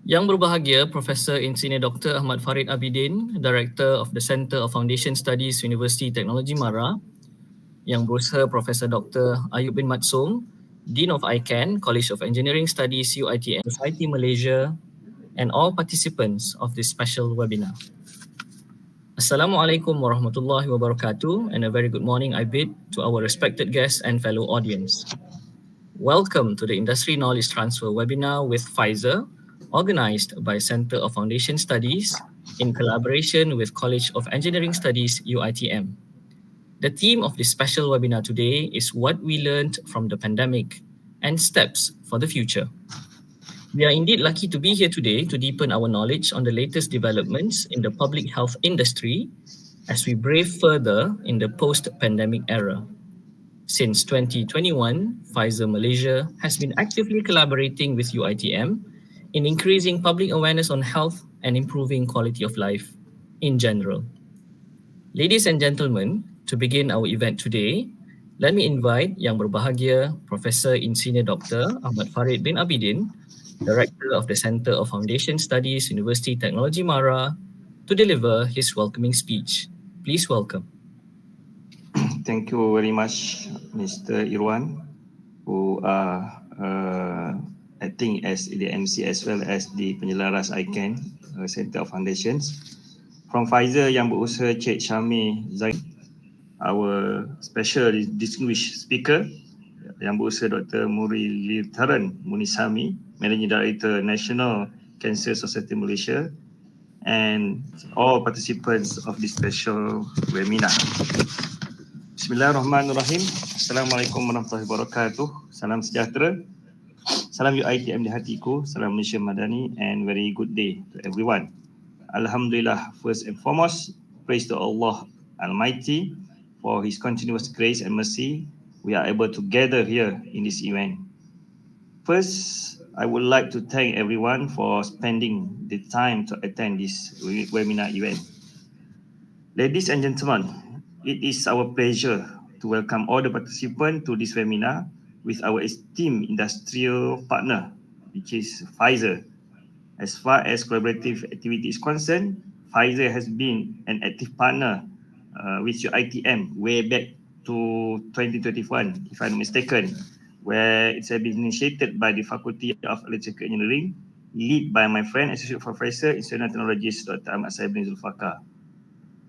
Yang berbahagia Profesor Insinyur Dr. Ahmad Farid Abidin, Director of the Centre of Foundation Studies, University Technology Mara. Yang berusaha Profesor Dr. Ayub bin Matsum, Dean of ICANN, College of Engineering Studies, UiTM, Society Malaysia, and all participants of this special webinar. Assalamualaikum warahmatullahi wabarakatuh, and a very good morning I bid to our respected guests and fellow audience. Welcome to the Industry Knowledge Transfer webinar with Pfizer, organized by Centre of Foundation Studies in collaboration with College of Engineering Studies, UiTM. The theme of this special webinar today is what we learned from the pandemic and steps for the future. We are indeed lucky to be here today to deepen our knowledge on the latest developments in the public health industry as we brave further in the post-pandemic era. Since 2021, Pfizer Malaysia has been actively collaborating with UiTM in increasing public awareness on health and improving quality of life in general. Ladies and gentlemen, to begin our event today, let me invite Yang Berbahagia Profesor Insinyur Dr. Ahmad Farid bin Abidin, Director of the Centre of Foundation Studies, University Technology Mara, to deliver his welcoming speech. Please welcome. Thank you very much, Mr. Irwan, who are acting as the MC as well as the penyelaras ICANN, Centre of Foundations. From Pfizer yang berusaha Cik Syami Zaid, our special distinguished speaker yang berusaha Dr. Murallitharan Munisamy, Managing Director National Cancer Society Malaysia, and all participants of this special webinar. Bismillahirrahmanirrahim. Assalamualaikum warahmatullahi wabarakatuh. Salam sejahtera. Salam UiTM di hatiku. Salam Malaysia Madani, and very good day to everyone. Alhamdulillah, first and foremost, praise to Allah Almighty for His continuous grace and mercy. We are able to gather here in this event. First, I would like to thank everyone for spending the time to attend this webinar event. Ladies and gentlemen, it is our pleasure to welcome all the participants to this webinar with our esteemed industrial partner, which is Pfizer. As far as collaborative activity is concerned, Pfizer has been an active partner with UiTM way back to 2021, if I'm not mistaken, where it's been initiated by the Faculty of Electrical Engineering, led by my friend, Associate Professor, Instrument Technologist, Dr. Ahmad Saibin Zulfaqar.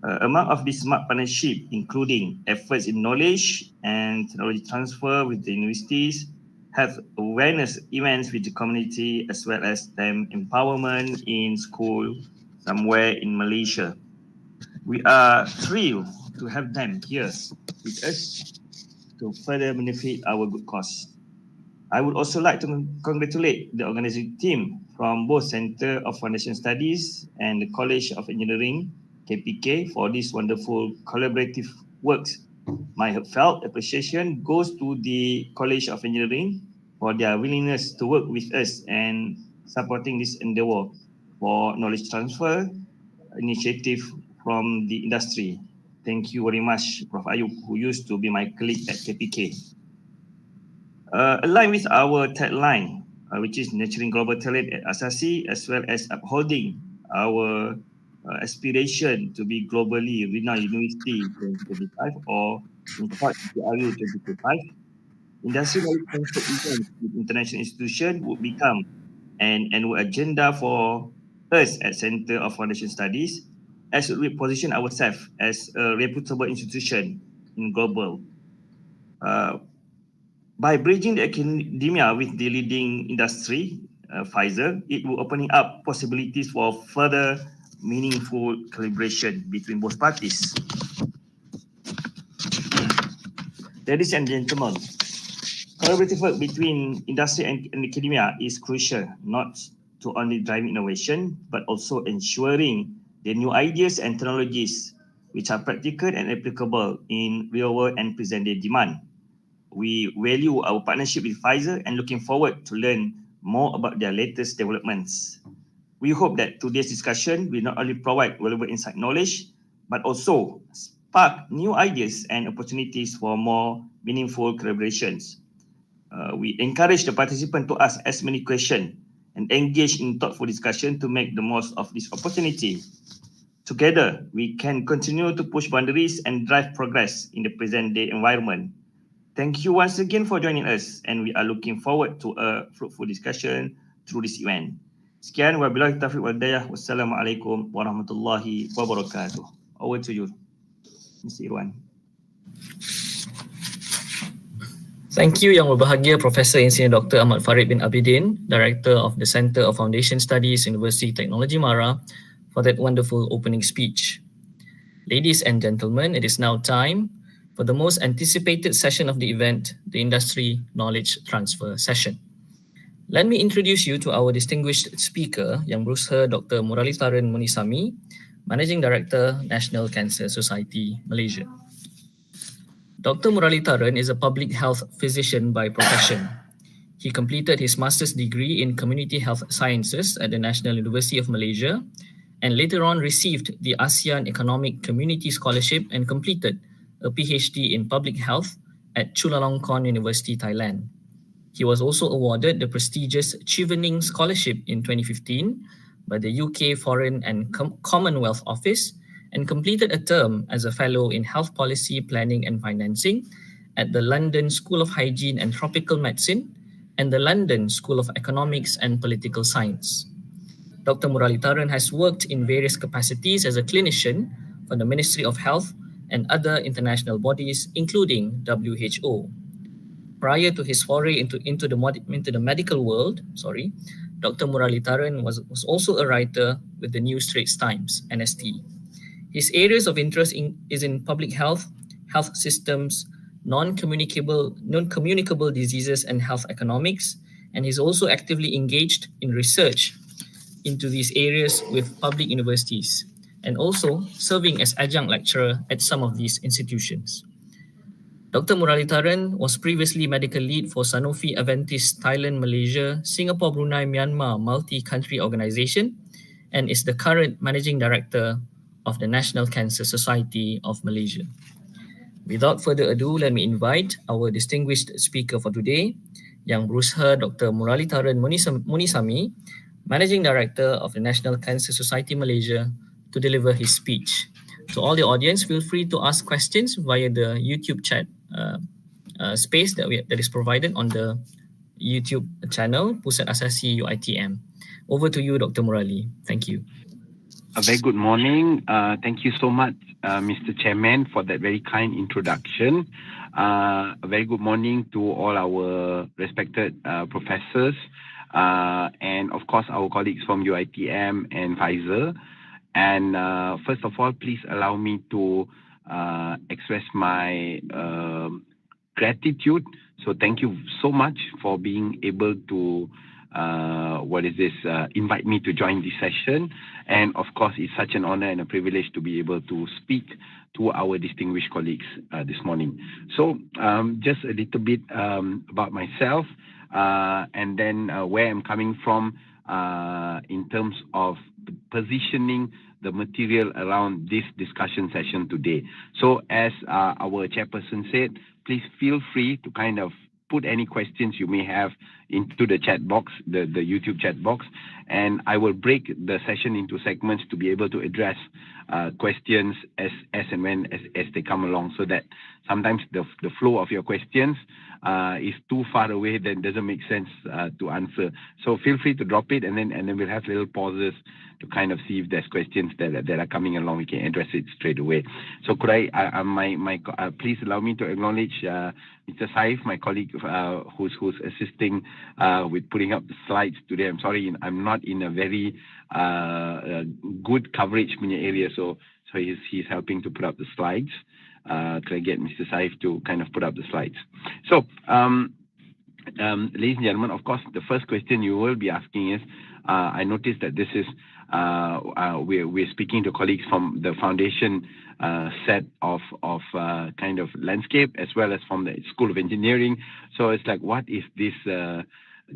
Among of this smart partnership, including efforts in knowledge and technology transfer with the universities, have awareness events with the community, as well as them empowerment in school somewhere in Malaysia. We are thrilled to have them here with us to further benefit our good cause. I would also like to congratulate the organizing team from both Centre of Foundation Studies and the College of Engineering, KPK, for this wonderful collaborative works. My heartfelt appreciation goes to the College of Engineering for their willingness to work with us and supporting this endeavor for knowledge transfer initiative from the industry. Thank you very much, Prof. Ayub, who used to be my colleague at KPK. Aligned with our tagline, which is nurturing global talent at Asasi, as well as upholding our aspiration to be globally renowned university in 2025 or in short GRU 2025, industry knowledge transfer events with international institutions would become an annual agenda for us at Centre of Foundation Studies, as we position ourselves as a reputable institution in global. By bridging the academia with the leading industry, Pfizer, it will opening up possibilities for further meaningful collaboration between both parties. Ladies and gentlemen, collaborative work between industry and academia is crucial, not to only drive innovation, but also ensuring the new ideas and technologies which are practical and applicable in real world and present day demand. We value our partnership with Pfizer and looking forward to learn more about their latest developments. We hope that today's discussion will not only provide valuable insight knowledge, but also spark new ideas and opportunities for more meaningful collaborations. We encourage the participant to ask as many questions and engage in thoughtful discussion to make the most of this opportunity. Together, we can continue to push boundaries and drive progress in the present day environment. Thank you once again for joining us, and we are looking forward to a fruitful discussion through this event. Sekian, wabillahi taufiq wal hidayah. Wassalamualaikum warahmatullahi wabarakatuh. Over to you, Mr. Irwan. Thank you Yang Berbahagia Profesor Insinyur Dr. Ahmad Farid bin Abidin, Director of the Centre of Foundation Studies, University Technology Mara, for that wonderful opening speech. Ladies and gentlemen, it is now time for the most anticipated session of the event, the Industry Knowledge Transfer session. Let me introduce you to our distinguished speaker, Yang Berusaha Dr. Murallitharan Munisamy, Managing Director, National Cancer Society, Malaysia. Dr. Murallitharan is a public health physician by profession. He completed his master's degree in community health sciences at the National University of Malaysia and later on received the ASEAN Economic Community Scholarship and completed a PhD in public health at Chulalongkorn University, Thailand. He was also awarded the prestigious Chevening Scholarship in 2015 by the UK Foreign and Commonwealth Office and completed a term as a fellow in health policy planning and financing at the London School of Hygiene and Tropical Medicine and the London School of Economics and Political Science. Dr. Murallitharan has worked in various capacities as a clinician for the Ministry of Health and other international bodies, including WHO. Prior to his foray into the medical world, Dr. Murallitharan was also a writer with the New Straits Times, NST. His areas of interest is in public health, health systems, non-communicable diseases and health economics, and he's also actively engaged in research into these areas with public universities and also serving as adjunct lecturer at some of these institutions. Dr. Murallitharan was previously medical lead for Sanofi Aventis Thailand, Malaysia, Singapore, Brunei, Myanmar multi-country organization and is the current managing director of the National Cancer Society of Malaysia. Without further ado, let me invite our distinguished speaker for today, Yang Berusaha Dr. Murallitharan Munisamy, Managing Director of the National Cancer Society Malaysia, to deliver his speech. To all the audience, feel free to ask questions via the YouTube chat space that is provided on the YouTube channel, Pusat Asasi UiTM. Over to you, Dr. Murali. Thank you. A very good morning. Thank you so much, Mr. Chairman, for that very kind introduction. A very good morning to all our respected professors and, of course, our colleagues from UiTM and Pfizer. And first of all, please allow me to express my gratitude. So thank you so much for being able to invite me to join this session. And of course, it's such an honor and a privilege to be able to speak to our distinguished colleagues this morning. So just a little bit about myself and then where I'm coming from in terms of positioning the material around this discussion session today. So as our chairperson said, please feel free to kind of put any questions you may have into the chat box, the YouTube chat box, and I will break the session into segments to be able to address questions as and when as they come along, so that sometimes the flow of your questions is too far away, then doesn't make sense to answer. So feel free to drop it, and then we'll have little pauses to kind of see if there's questions that are coming along. We can address it straight away. So could I please allow me to acknowledge Mr. Saif, my colleague who's assisting with putting up the slides today. I'm sorry, I'm not in a very good coverage area, so he's helping to put up the slides. Could I get Mr. Saif to kind of put up the slides? So, ladies and gentlemen, of course, the first question you will be asking is, I noticed that this is, we're speaking to colleagues from the foundation set of kind of landscape, as well as from the School of Engineering. So it's like, what is this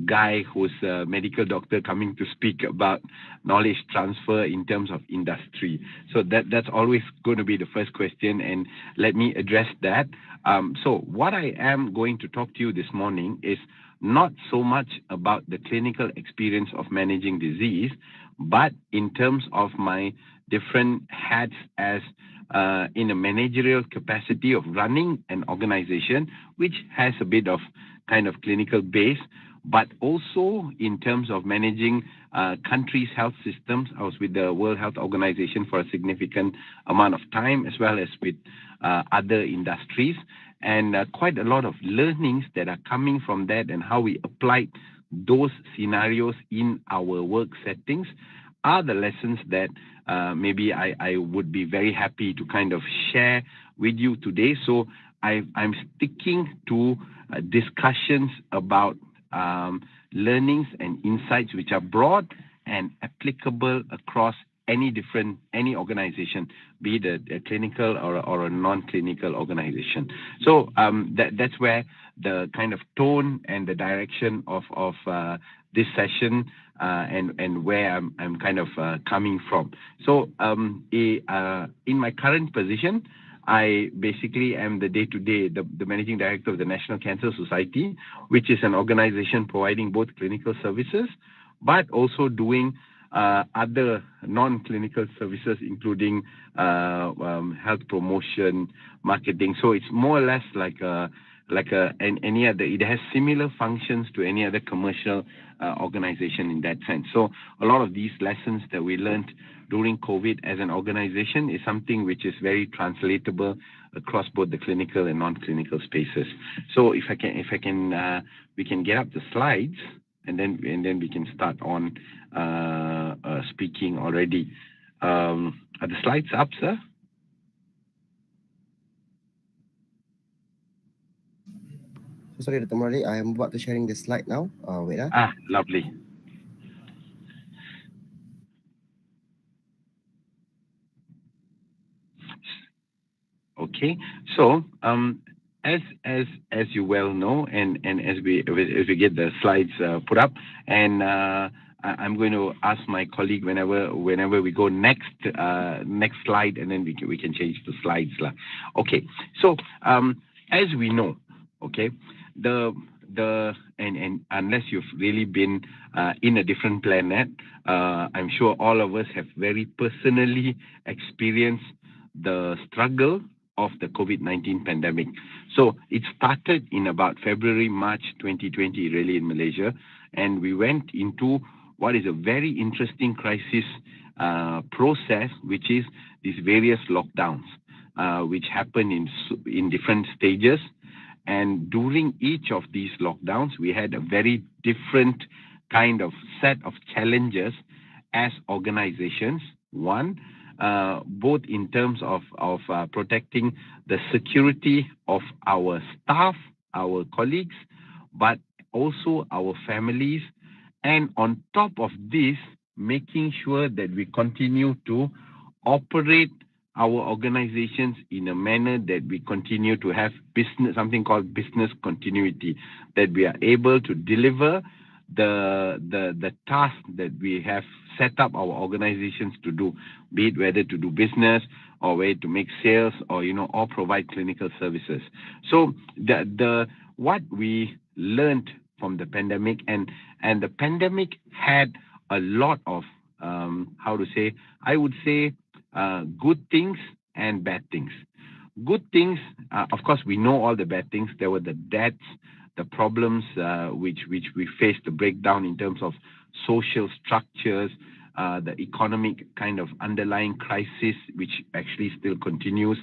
guy who's a medical doctor coming to speak about knowledge transfer in terms of industry? So that's always going to be the first question, and let me address that. So what I am going to talk to you this morning is not so much about the clinical experience of managing disease, but in terms of my different hats as in a managerial capacity of running an organization, which has a bit of kind of clinical base, but also in terms of managing countries' health systems. I was with the World Health Organization for a significant amount of time, as well as with other industries, and quite a lot of learnings that are coming from that, and how we applied those scenarios in our work settings are the lessons that maybe I would be very happy to kind of share with you today. So I'm sticking to discussions about learnings and insights which are broad and applicable across any organization, be it a clinical or a non-clinical organization. So that's where the kind of tone and the direction of this session and where I'm kind of coming from. So in my current position, I basically am the day-to-day, the managing director of the National Cancer Society, which is an organization providing both clinical services, but also doing other non-clinical services, including health promotion, marketing. So it's more or less like any other. It has similar functions to any other commercial organization in that sense. So a lot of these lessons that we learned during COVID as an organization is something which is very translatable across both the clinical and non-clinical spaces. So if I can, we can get up the slides, and then we can start on speaking already. Are the slides up, sir? Sorry, Dr. Murali, I am about to sharing the slide now. Wait. Lovely. Okay, so as you well know, and as we get the slides put up, and I'm going to ask my colleague whenever we go next slide, and then we can change the slides lah. Okay, so as we know, okay, and unless you've really been in a different planet, I'm sure all of us have very personally experienced the struggle of the COVID-19 pandemic. So it started in about February, March 2020, really in Malaysia, and we went into what is a very interesting crisis process, which is these various lockdowns, which happen in different stages. And during each of these lockdowns, we had a very different kind of set of challenges as organizations. One, both in terms of protecting the security of our staff, our colleagues, but also our families. And on top of this, making sure that we continue to operate our organizations in a manner that we continue to have business, something called business continuity, that we are able to deliver the task that we have set up our organizations to do, be it whether to do business or whether to make sales or or provide clinical services. So the what we learned from the pandemic, and the pandemic had a lot of I would say good things and bad things. Good things, of course, we know all the bad things. There were the deaths, the problems which we faced, the breakdown in terms of social structures, the economic kind of underlying crisis, which actually still continues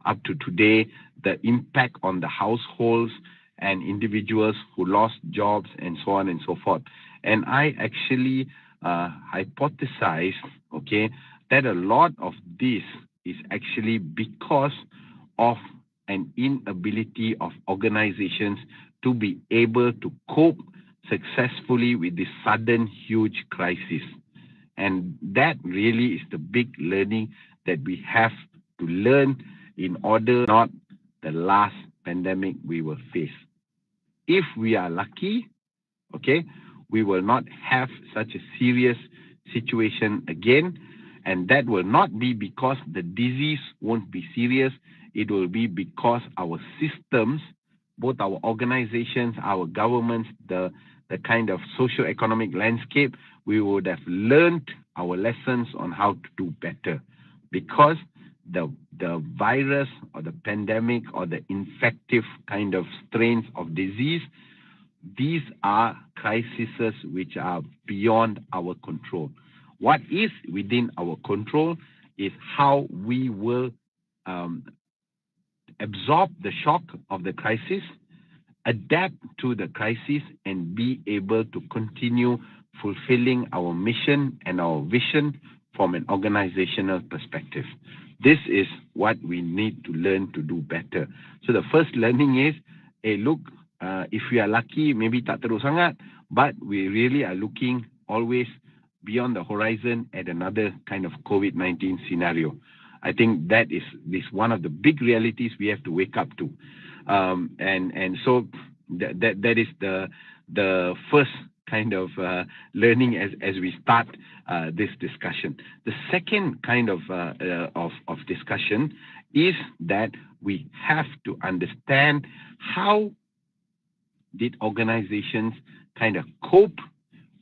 up to today, the impact on the households and individuals who lost jobs, and so on and so forth. And I actually hypothesize, okay, that a lot of this is actually because of an inability of organizations to be able to cope successfully with this sudden huge crisis. And that really is the big learning that we have to learn in order not the last pandemic we will face. If we are lucky, okay, we will not have such a serious situation again, and that will not be because the disease won't be serious. It will be because our systems, our both our organizations, our governments, the kind of socio-economic landscape, we would have learned our lessons on how to do better. Because the virus or the pandemic or the infective kind of strains of disease, these are crises which are beyond our control. What is within our control is how we will absorb the shock of the crisis, adapt to the crisis, and be able to continue fulfilling our mission and our vision from an organizational perspective. This is what we need to learn to do better. So the first learning is, look, if we are lucky, maybe tak teruk sangat, but we really are looking always beyond the horizon at another kind of COVID-19 scenario. I think that is one of the big realities we have to wake up to. And so that is the first kind of learning as we start this discussion. The second kind of discussion is that we have to understand how did organizations kind of cope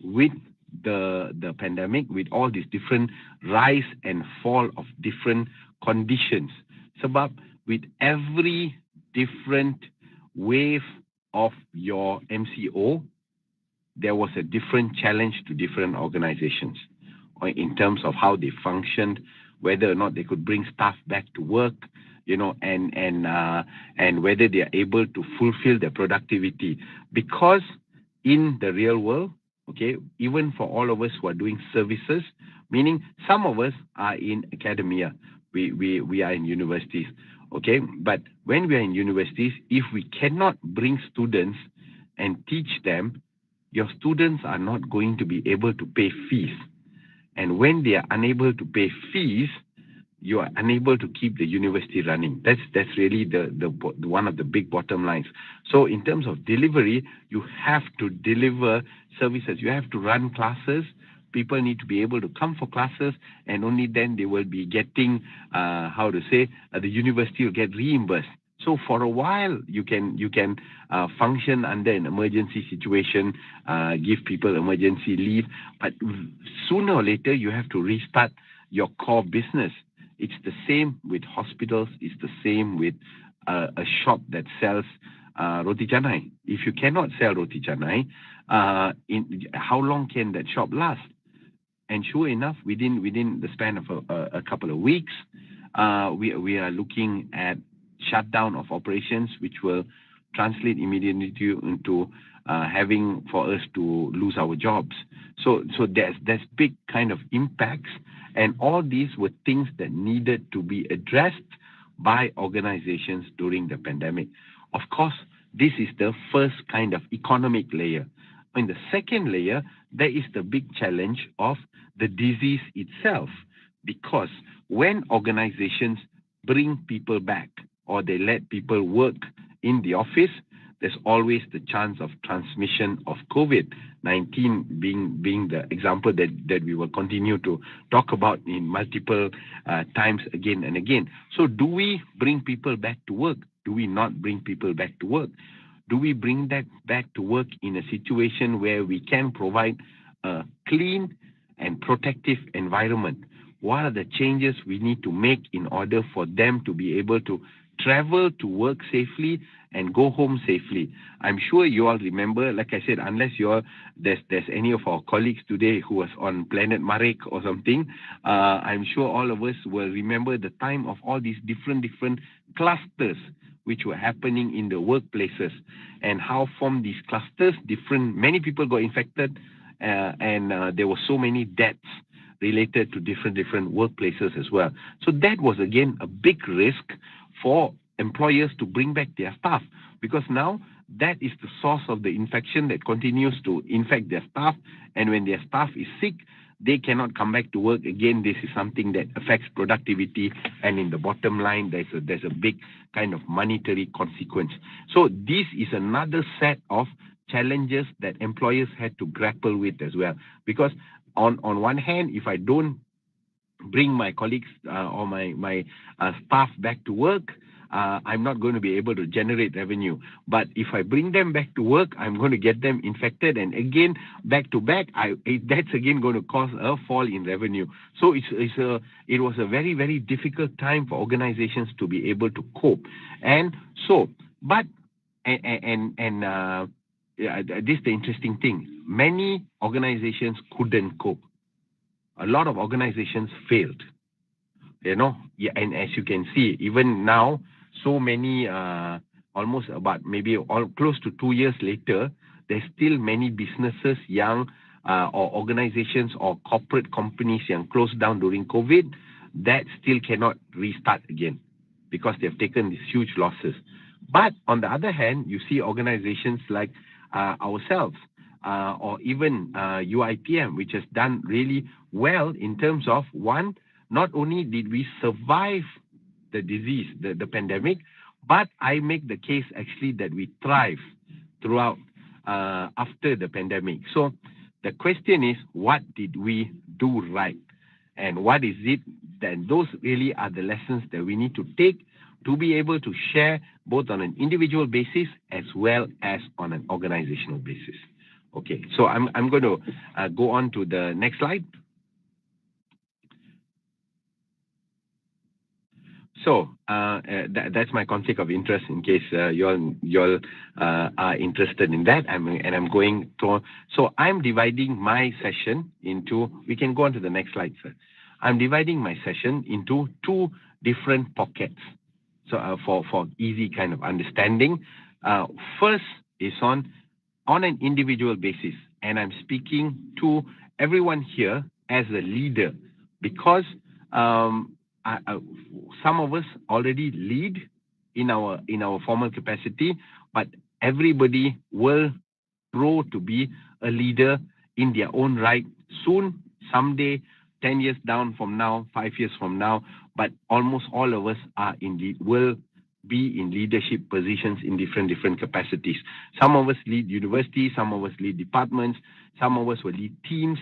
with the pandemic, with all these different rise and fall of different conditions. Sebab with every different wave of your MCO, there was a different challenge to different organizations in terms of how they functioned, whether or not they could bring staff back to work, and whether they are able to fulfill their productivity. Because in the real world, okay, even for all of us who are doing services, meaning some of us are in academia, we are in universities, okay, but when we are in universities, if we cannot bring students and teach them, your students are not going to be able to pay fees. And when they are unable to pay fees, you are unable to keep the university running. That's really the one of the big bottom lines. So in terms of delivery, you have to deliver services. You have to run classes. People need to be able to come for classes, and only then they will be getting, the university will get reimbursed. So for a while, you can function under an emergency situation, give people emergency leave, but sooner or later, you have to restart your core business. It's the same with hospitals. It's the same with a shop that sells roti canai. If you cannot sell roti canai, how long can that shop last? And sure enough, within the span of a couple of weeks, we are looking at shutdown of operations, which will translate immediately into having for us to lose our jobs. So there's big kind of impacts, and all these were things that needed to be addressed by organizations during the pandemic. Of course, this is the first kind of economic layer. In the second layer, there is the big challenge of the disease itself, because when organizations bring people back or they let people work in the office, there's always the chance of transmission of COVID-19 being the example that we will continue to talk about in multiple times again and again. So do we bring people back to work? Do we not bring people back to work? Do we bring that back to work in a situation where we can provide a clean and protective environment? What are the changes we need to make in order for them to be able to travel to work safely and go home safely? I'm sure you all remember, like I said, unless there's any of our colleagues today who was on Planet Marek or something, I'm sure all of us will remember the time of all these different clusters which were happening in the workplaces, and how from these clusters, many people got infected, and there were so many deaths related to different workplaces as well. So that was again a big risk for employers to bring back their staff, because now that is the source of the infection that continues to infect their staff, and when their staff is sick, they cannot come back to work again. This is something that affects productivity, and in the bottom line, there's a big kind of monetary consequence. So this is another set of challenges that employers had to grapple with as well, because on one hand, if I don't bring my colleagues or my staff back to work, I'm not going to be able to generate revenue. But if I bring them back to work, I'm going to get them infected, and again, back to back, that's again going to cause a fall in revenue. So it was a very, very difficult time for organizations to be able to cope. And so, but, this is the interesting thing. Many organizations couldn't cope. A lot of organizations failed. And as you can see, even now, so many, almost about maybe close to 2 years later, there's still many businesses, young or organizations or corporate companies yang closed down during COVID that still cannot restart again because they've taken these huge losses. But on the other hand, you see organizations like ourselves or even UITM, which has done really well in terms of, one, not only did we survive the disease, the pandemic, but I make the case actually that we thrive throughout after the pandemic. So the question is, what did we do right? And what is it? Then those really are the lessons that we need to take to be able to share both on an individual basis as well as on an organizational basis. Okay, so I'm going to go on to the next slide. So that's my conflict of interest in case you all are interested in that. I'm going to. So I'm dividing my session into. We can go on to the next slide, sir. I'm dividing my session into two different pockets. So for easy kind of understanding, first is on an individual basis, and I'm speaking to everyone here as a leader because. Some of us already lead in our formal capacity, but everybody will grow to be a leader in their own right soon, someday, 10 years down from now, 5 years from now. But almost all of us will be in leadership positions in different capacities. Some of us lead universities, some of us lead departments, some of us will lead teams.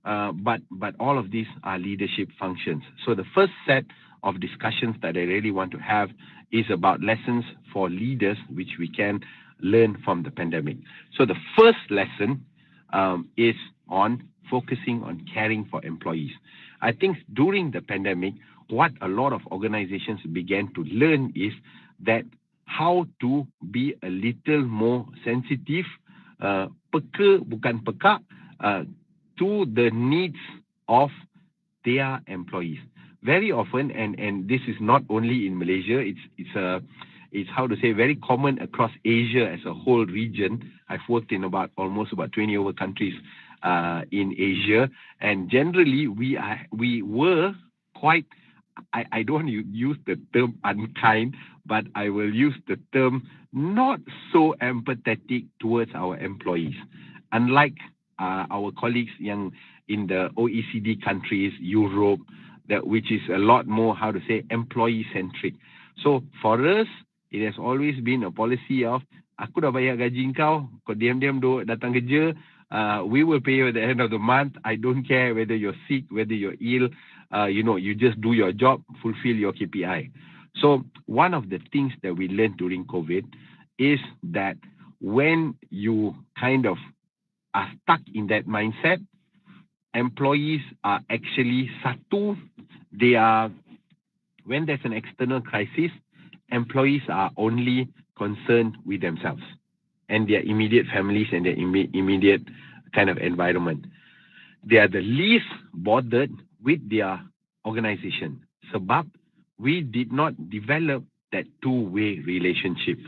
But all of these are leadership functions. So the first set of discussions that I really want to have is about lessons for leaders, which we can learn from the pandemic. So the first lesson is on focusing on caring for employees. I think during the pandemic, what a lot of organizations began to learn is that how to be a little more sensitive, peka bukan pekak, to the needs of their employees. Very often, and this is not only in Malaysia, it's how to say very common across Asia as a whole region. I've worked in almost about 20 over countries in Asia, and generally we were quite. I don't want to use the term unkind, but I will use the term not so empathetic towards our employees. Unlike our colleagues in the OECD countries, Europe, which is a lot more, how to say, employee-centric. So for us, it has always been a policy of, aku dah bayar gaji kau diam-diam datang kerja, we will pay you at the end of the month. I don't care whether you're sick, whether you're ill, you just do your job, fulfill your KPI. So one of the things that we learned during COVID is that when you kind of are stuck in that mindset, employees are actually when there's an external crisis, employees are only concerned with themselves and their immediate families and their immediate kind of environment. They are the least bothered with their organization. Sebab we did not develop that two-way relationship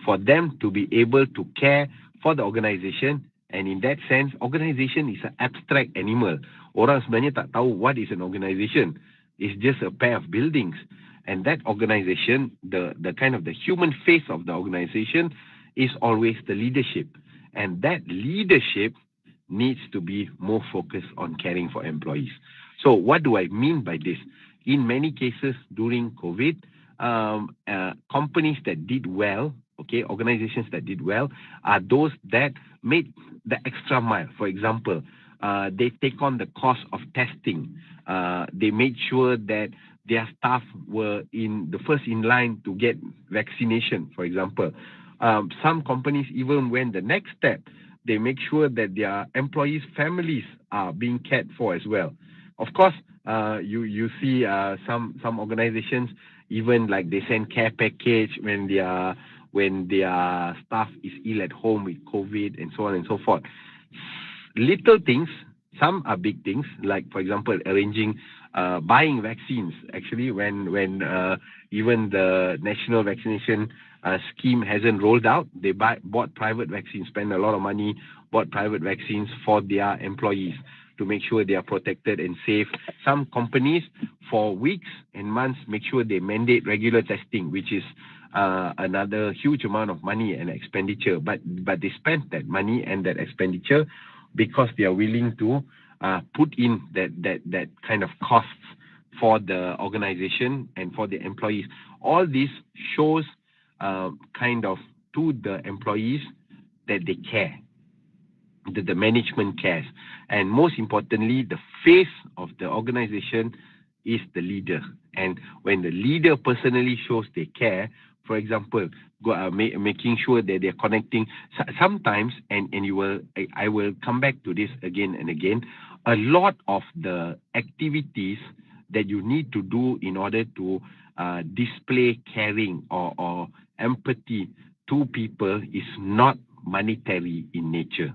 for them to be able to care for the organization. And in that sense, organization is an abstract animal. Orang sebenarnya tak tahu what is an organization. It's just a pair of buildings. And that organization, the kind of the human face of the organization is always the leadership. And that leadership needs to be more focused on caring for employees. So what do I mean by this? In many cases during COVID, companies that did well, organizations that did well are those that made the extra mile. For example, they take on the cost of testing. They made sure that their staff were in the first in line to get vaccination, for example. Some companies even went the next step. They make sure that their employees' families are being cared for as well. Of course, you see some organizations even like they send care package when their staff is ill at home with COVID and so on and so forth. Little things, some are big things, like for example arranging buying vaccines. Actually, when even the national vaccination scheme hasn't rolled out, they bought private vaccines, spend a lot of money, bought private vaccines for their employees to make sure they are protected and safe. Some companies for weeks and months make sure they mandate regular testing, which is another huge amount of money and expenditure. But they spent that money and that expenditure because they are willing to put in that kind of costs for the organization and for the employees. All this shows kind of to the employees that they care, that the management cares. And most importantly, the face of the organization is the leader. And when the leader personally shows they care, for example, making sure that they're connecting. Sometimes, and I will come back to this again and again, a lot of the activities that you need to do in order to display caring or empathy to people is not monetary in nature.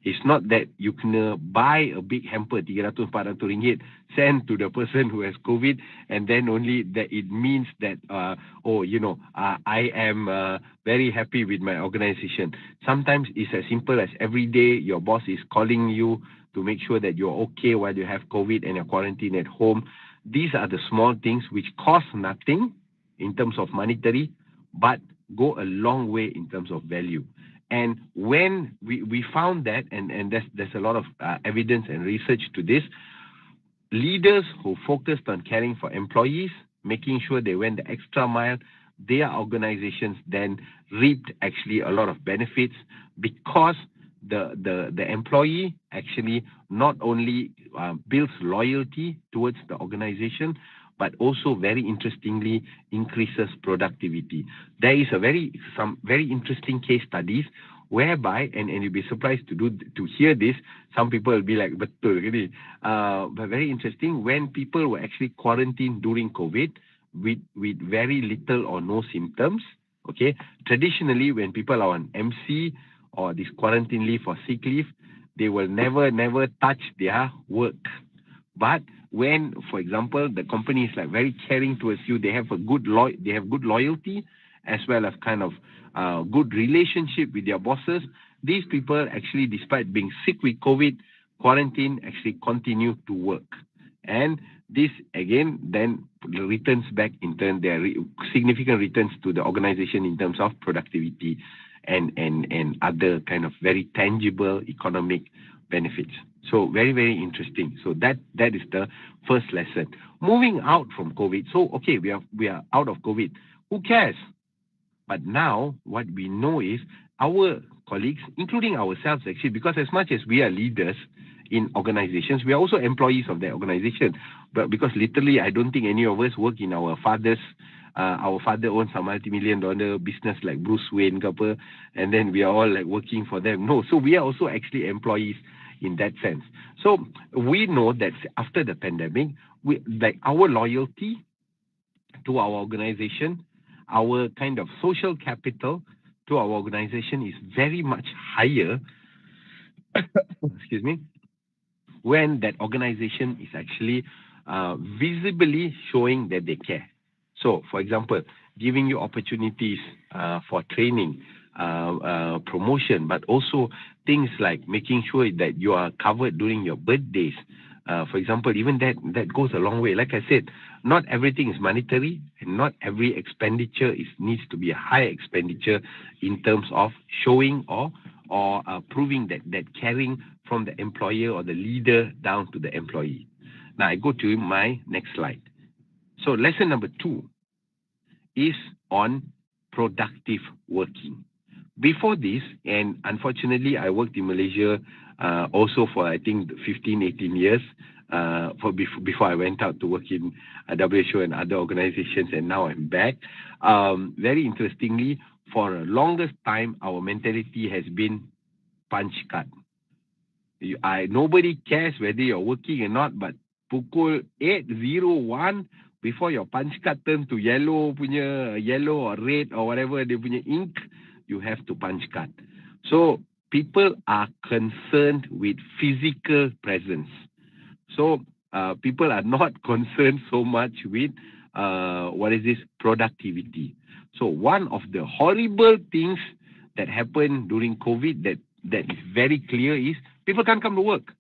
It's not that you can buy a big hamper, 300-400 ringgit, send to the person who has COVID, and then only that it means that, I am very happy with my organization. Sometimes it's as simple as every day your boss is calling you to make sure that you're okay while you have COVID and you're quarantined at home. These are the small things which cost nothing in terms of monetary, but go a long way in terms of value. And when we found that, and there's a lot of evidence and research to this, leaders who focused on caring for employees, making sure they went the extra mile, their organizations then reaped actually a lot of benefits because the employee actually not only builds loyalty towards the organization, but also very interestingly increases productivity. There is some very interesting case studies whereby, and you'll be surprised to hear this, some people will be like, betul ke? But very interesting, when people were actually quarantined during COVID with very little or no symptoms, okay, traditionally when people are on MC or this quarantine leave or sick leave, they will never touch their work. But when, for example, the company is like very caring towards you, they have good loyalty as well as kind of good relationship with their bosses. These people actually, despite being sick with COVID, quarantine, actually continue to work. And this again then returns back in turn their significant returns to the organization in terms of productivity and other kind of very tangible economic benefits. So very, very interesting. So that is the first lesson. Moving out from COVID. So okay, we are out of COVID. Who cares? But now what we know is our colleagues, including ourselves actually, because as much as we are leaders in organizations, we are also employees of that organization. But because literally I don't think any of us work in our father owns a multi-million-dollar business like Bruce Wayne, and then we are all like working for them. No, so we are also actually employees in that sense. So we know that after the pandemic, our loyalty to our organization, our kind of social capital to our organization is very much higher excuse me, when that organization is actually visibly showing that they care. So, for example, giving you opportunities for training, promotion, but also things like making sure that you are covered during your birthdays. For example, even that goes a long way. Like I said, not everything is monetary, and not every expenditure needs to be a high expenditure in terms of showing or proving that caring from the employer or the leader down to the employee. Now I go to my next slide. So lesson number 2 is on productive working. Before this, and unfortunately I worked in Malaysia also for I think 15, 18 years. before I went out to work in WHO and other organizations, and now I'm back. Very interestingly, for the longest time, our mentality has been punch card. Nobody cares whether you're working or not, but pukul 8:01 before your punch card turn to yellow or red or whatever dia punya ink, you have to punch card. So people are concerned with physical presence. So people are not concerned so much with productivity. So one of the horrible things that happened during COVID that is very clear is people can't come to work.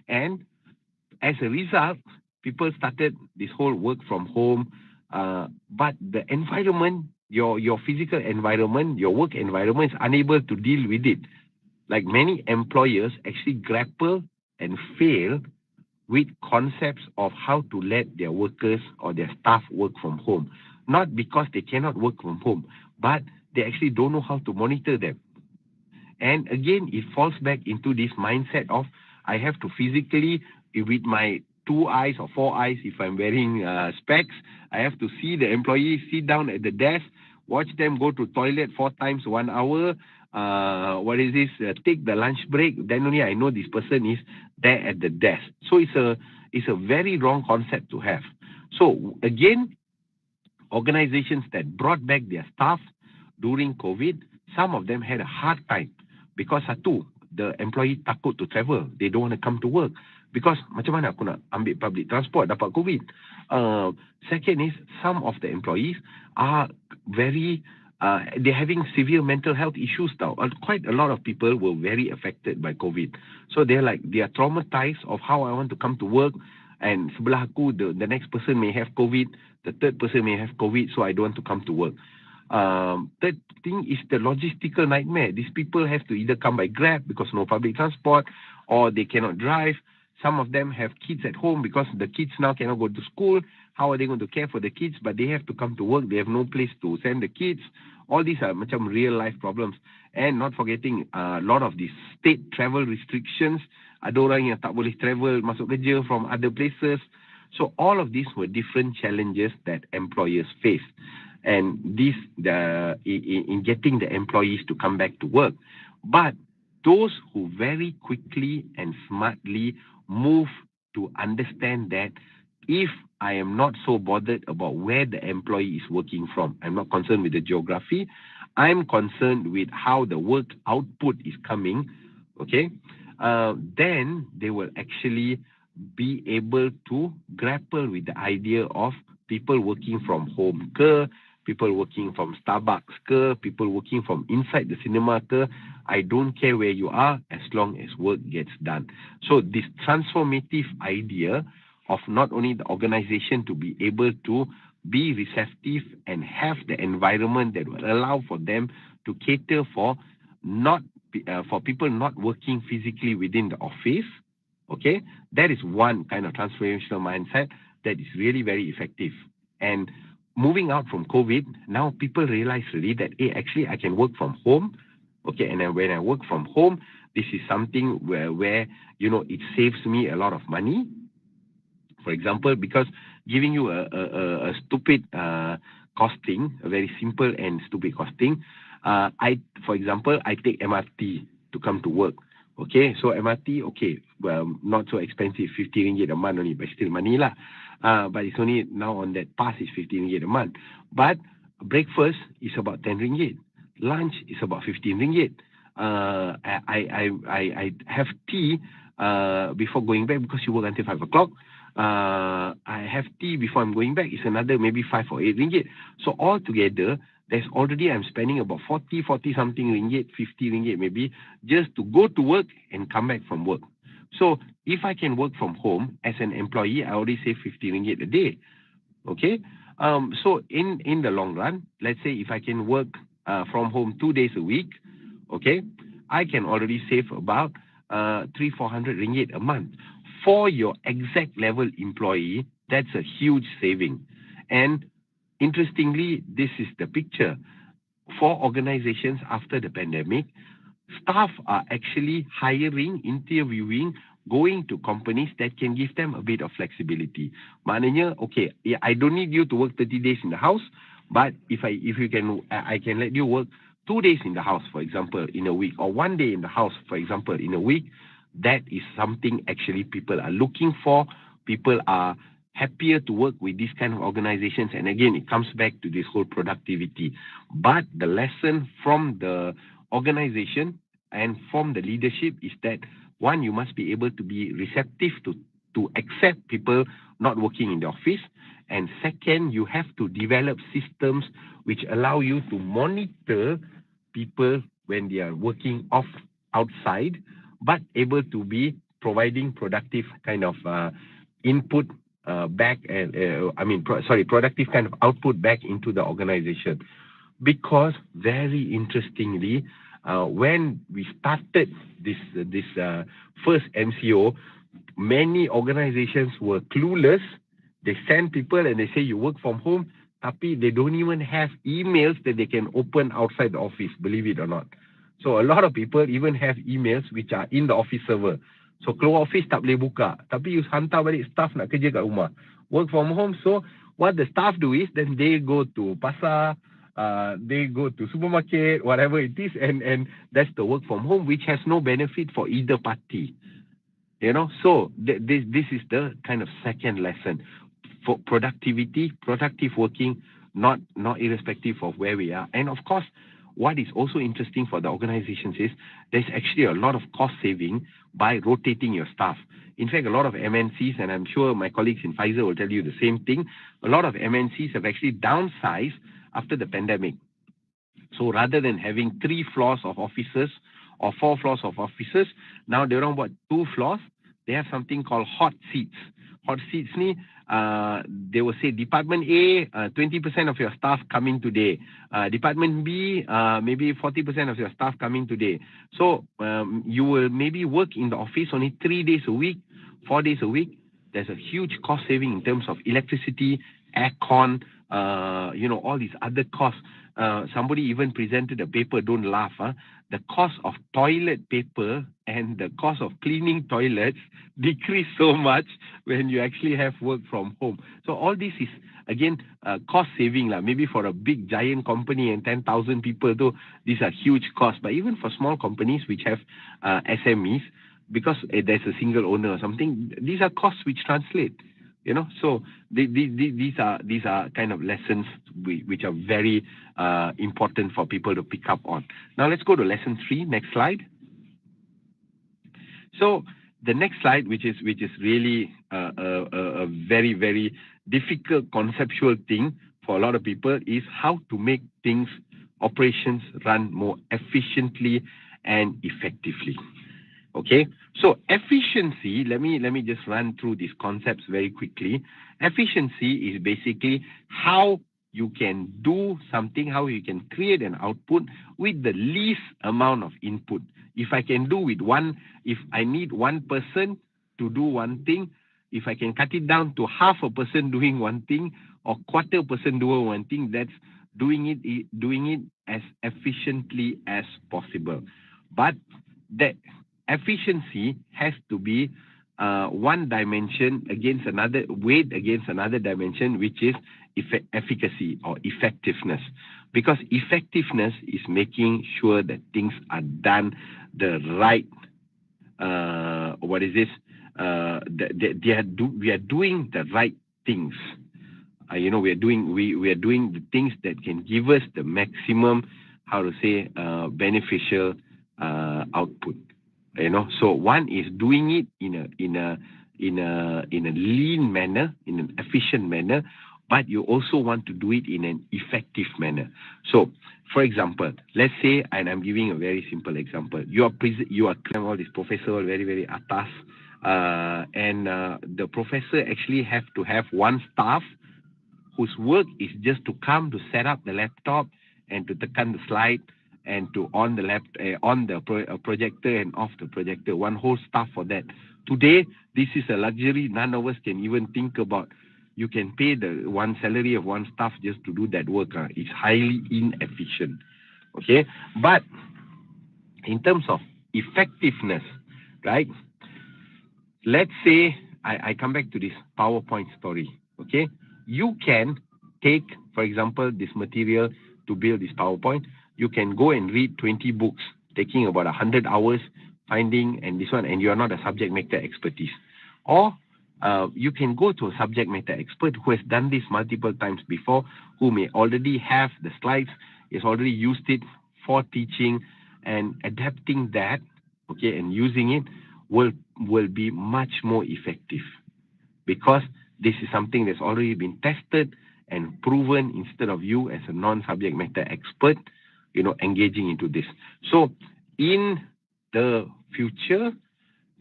And as a result, people started this whole work from home. But the environment, your physical environment, your work environment is unable to deal with it. Like many employers actually grapple and fail with concepts of how to let their workers or their staff work from home. Not because they cannot work from home, but they actually don't know how to monitor them. And again, it falls back into this mindset of I have to physically, with my 2 eyes or 4 eyes, if I'm wearing specs, I have to see the employee sit down at the desk, watch them go to toilet 4 times 1 hour, take the lunch break, then only I know this person is there at the desk. So it's a very wrong concept to have. So again, organizations that brought back their staff during COVID, some of them had a hard time because the employee takut to travel. They don't want to come to work because macam mana aku nak ambil public transport dapat COVID. Second is some of the employees are they're having severe mental health issues now. Quite a lot of people were very affected by COVID. So they are traumatized of how I want to come to work. And sebelah aku, the next person may have COVID, the third person may have COVID, so I don't want to come to work. Third thing is the logistical nightmare. These people have to either come by Grab because no public transport, or they cannot drive. Some of them have kids at home because the kids now cannot go to school. How are they going to care for the kids? But they have to come to work. They have no place to send the kids. All these are macam real life problems. And not forgetting a lot of these state travel restrictions. Ada orang yang tak boleh travel masuk kerja from other places. So all of these were different challenges that employers face. And this in getting the employees to come back to work. But those who very quickly and smartly move to understand that if I am not so bothered about where the employee is working from, I'm not concerned with the geography, I'm concerned with how the work output is coming, okay, then they will actually be able to grapple with the idea of people working from home people working from Starbucks people working from inside the cinema I don't care where you are as long as work gets done. So this transformative idea of not only the organization to be able to be receptive and have the environment that will allow for them to cater for people not working physically within the office, okay, that is one kind of transformational mindset that is really very effective. And moving out from COVID, now people realize really that actually I can work from home, okay, and then when I work from home, this is something where it saves me a lot of money. For example, because giving you a stupid costing, a very simple and stupid costing, for example, I take MRT to come to work. Okay, so MRT, okay, well, not so expensive, 50 ringgit a month only, but still money lah. But it's only now on that pass is 50 ringgit a month. But breakfast is about 10 ringgit. Lunch is about 15 ringgit. I have tea before going back because you work until 5 o'clock. I have tea before I'm going back. It's another maybe 5 or 8 ringgit. So altogether, there's already I'm spending about 40 something ringgit, 50 ringgit maybe, just to go to work and come back from work. So if I can work from home as an employee, I already save 50 ringgit a day. Okay. So in the long run, let's say if I can work from home 2 days a week, okay, I can already save about 300-400 ringgit a month. For your exact level employee, that's a huge saving. And interestingly, this is the picture. For organizations after the pandemic, staff are actually hiring, interviewing going to companies that can give them a bit of flexibility. Maknanya, okay, I don't need you to work 30 days in the house, but if you can, I can let you work 2 days in the house, for example, in a week, or 1 day in the house, for example, in a week. That is something actually people are looking for. People are happier to work with these kind of organizations. And again, it comes back to this whole productivity. But the lesson from the organization and from the leadership is that, one, you must be able to be receptive to accept people not working in the office. And second, you have to develop systems which allow you to monitor people when they are working outside, but able to be providing productive kind of input back, and productive kind of output back into the organization. Because very interestingly, when we started this first MCO, many organizations were clueless. They send people and they say you work from home, tapi they don't even have emails that they can open outside the office, believe it or not. So a lot of people even have emails which are in the office server. So keluar office tak boleh buka, tapi you hantar balik staff nak kerja kat rumah. Work from home. So what the staff do is then they go to pasar, they go to supermarket, whatever it is, and that's the work from home, which has no benefit for either party. So this is the kind of second lesson. For productivity, productive working, not irrespective of where we are. And of course, what is also interesting for the organizations is there's actually a lot of cost saving by rotating your staff. In fact, a lot of MNCs, and I'm sure my colleagues in Pfizer will tell you the same thing, a lot of MNCs have actually downsized after the pandemic. So rather than having 3 floors of offices or 4 floors of offices, now they're on about 2 floors. They have something called hot seats. Hot seats ni, they will say Department A, 20% of your staff coming today. Department B, maybe 40% of your staff coming today. So you will maybe work in the office only 3 days a week, 4 days a week. There's a huge cost saving in terms of electricity, aircon, all these other costs. Somebody even presented a paper, don't laugh, the cost of toilet paper and the cost of cleaning toilets decrease so much when you actually have work from home. So all this is, again, cost saving. Maybe for a big giant company and 10,000 people, though, these are huge costs. But even for small companies which have SMEs, because there's a single owner or something, these are costs which translate. So these are kind of lessons which are very important for people to pick up on. Now let's go to lesson 3. Next slide. So the next slide, which is really a very, very difficult conceptual thing for a lot of people, is how to make operations run more efficiently and effectively. Okay, so efficiency, let me just run through these concepts very quickly. Efficiency is basically how you can do something, how you can create an output with the least amount of input. If I can do with if I need one person to do one thing, if I can cut it down to half a person doing one thing or quarter person doing one thing, that's doing it as efficiently as possible. But that efficiency has to be one dimension against another, weighed against another dimension, which is efficacy or effectiveness. Because effectiveness is making sure that things are done the right, we are doing the right things. We are doing the things that can give us the maximum, beneficial output. So one is doing it in a lean manner, in an efficient manner, but you also want to do it in an effective manner. So, for example, let's say, and I'm giving a very simple example, you are all this professor, very, very atas, and the professor actually have to have one staff whose work is just to come to set up the laptop and to tekan the slide and to on the projector and off the projector, one whole staff for that. Today, this is a luxury none of us can even think about. You can pay the one salary of one staff just to do that work. It's highly inefficient. Okay, but in terms of effectiveness, right? let's say I come back to this PowerPoint story. Okay, you can take, for example, this material to build this PowerPoint. You can go and read 20 books, taking about 100 hours finding and this one, and you are not a subject matter expertise. Or you can go to a subject matter expert who has done this multiple times before, who may already have the slides, has already used it for teaching, and adapting that, okay, and using it will be much more effective, because this is something that's already been tested and proven, instead of you as a non-subject matter expert, engaging into this. So in the future,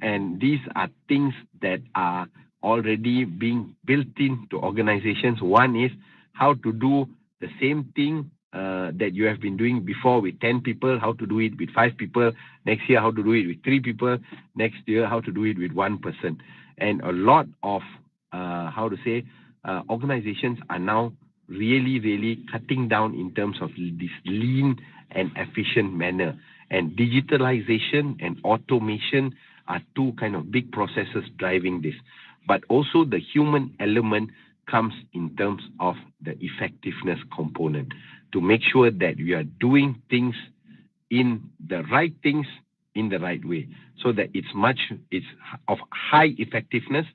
and these are things that are already being built into organizations. One is how to do the same thing that you have been doing before with 10 people, how to do it with 5 people. Next year, how to do it with 3 people. Next year, how to do it with 1 person. And a lot of, organizations are now really, really cutting down in terms of this lean and efficient manner. And digitalization and automation are two kind of big processes driving this. But also the human element comes in terms of the effectiveness component, to make sure that we are doing things in the right way, so that it's of high effectiveness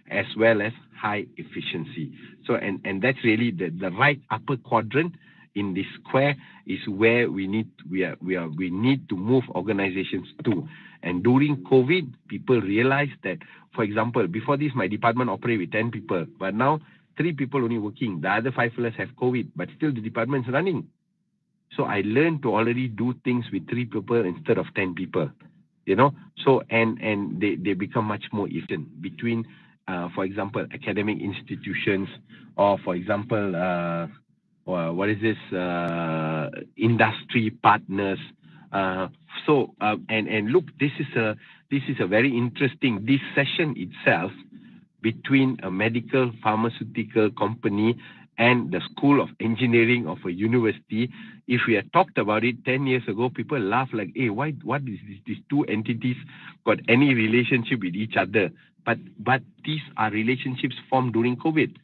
as well as high efficiency. So and that's really the right upper quadrant in this square is where we need to move organizations to. And during COVID, people realized that, for example, before this, my department operated with 10 people, but now 3 people only working. The other 5 fellows have COVID, but still the department's running. So I learned to already do things with 3 people instead of 10 people, So, and they become much more efficient between, for example, academic institutions, or for example, industry partners. And look, this is a very interesting, this session itself, between a medical pharmaceutical company and the School of Engineering of a university. If we had talked about it 10 years ago, people laugh like, hey, what is this? These two entities got any relationship with each other? But these are relationships formed during COVID.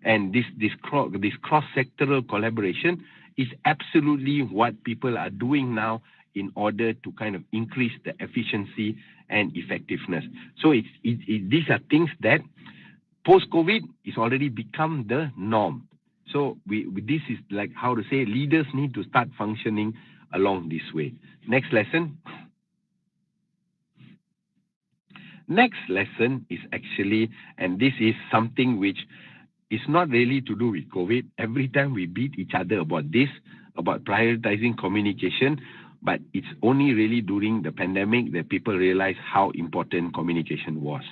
And this cross-sectoral collaboration is absolutely what people are doing now in order to kind of increase the efficiency and effectiveness. So these are things that post-COVID is already become the norm. So this is like how to say, leaders need to start functioning along this way. Next lesson. Next lesson is actually, and this is something which is not really to do with COVID. Every time we beat each other about this, about prioritizing communication, but it's only really during the pandemic that people realize how important communication was.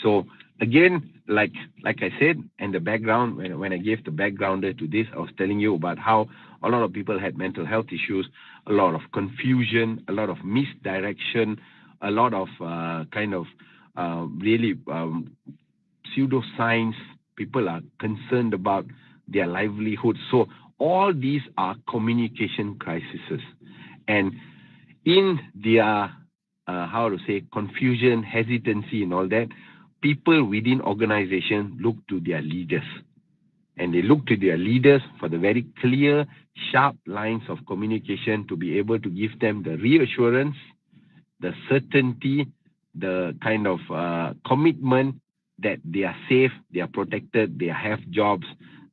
So again, like I said, and the background, when I gave the backgrounder to this, I was telling you about how a lot of people had mental health issues, a lot of confusion, a lot of misdirection, a lot of pseudoscience. People are concerned about their livelihood. So all these are communication crises. And in their, confusion, hesitancy and all that, people within organization look to their leaders. And they look to their leaders for the very clear, sharp lines of communication to be able to give them the reassurance, the certainty, the kind of commitment that they are safe, they are protected, they have jobs,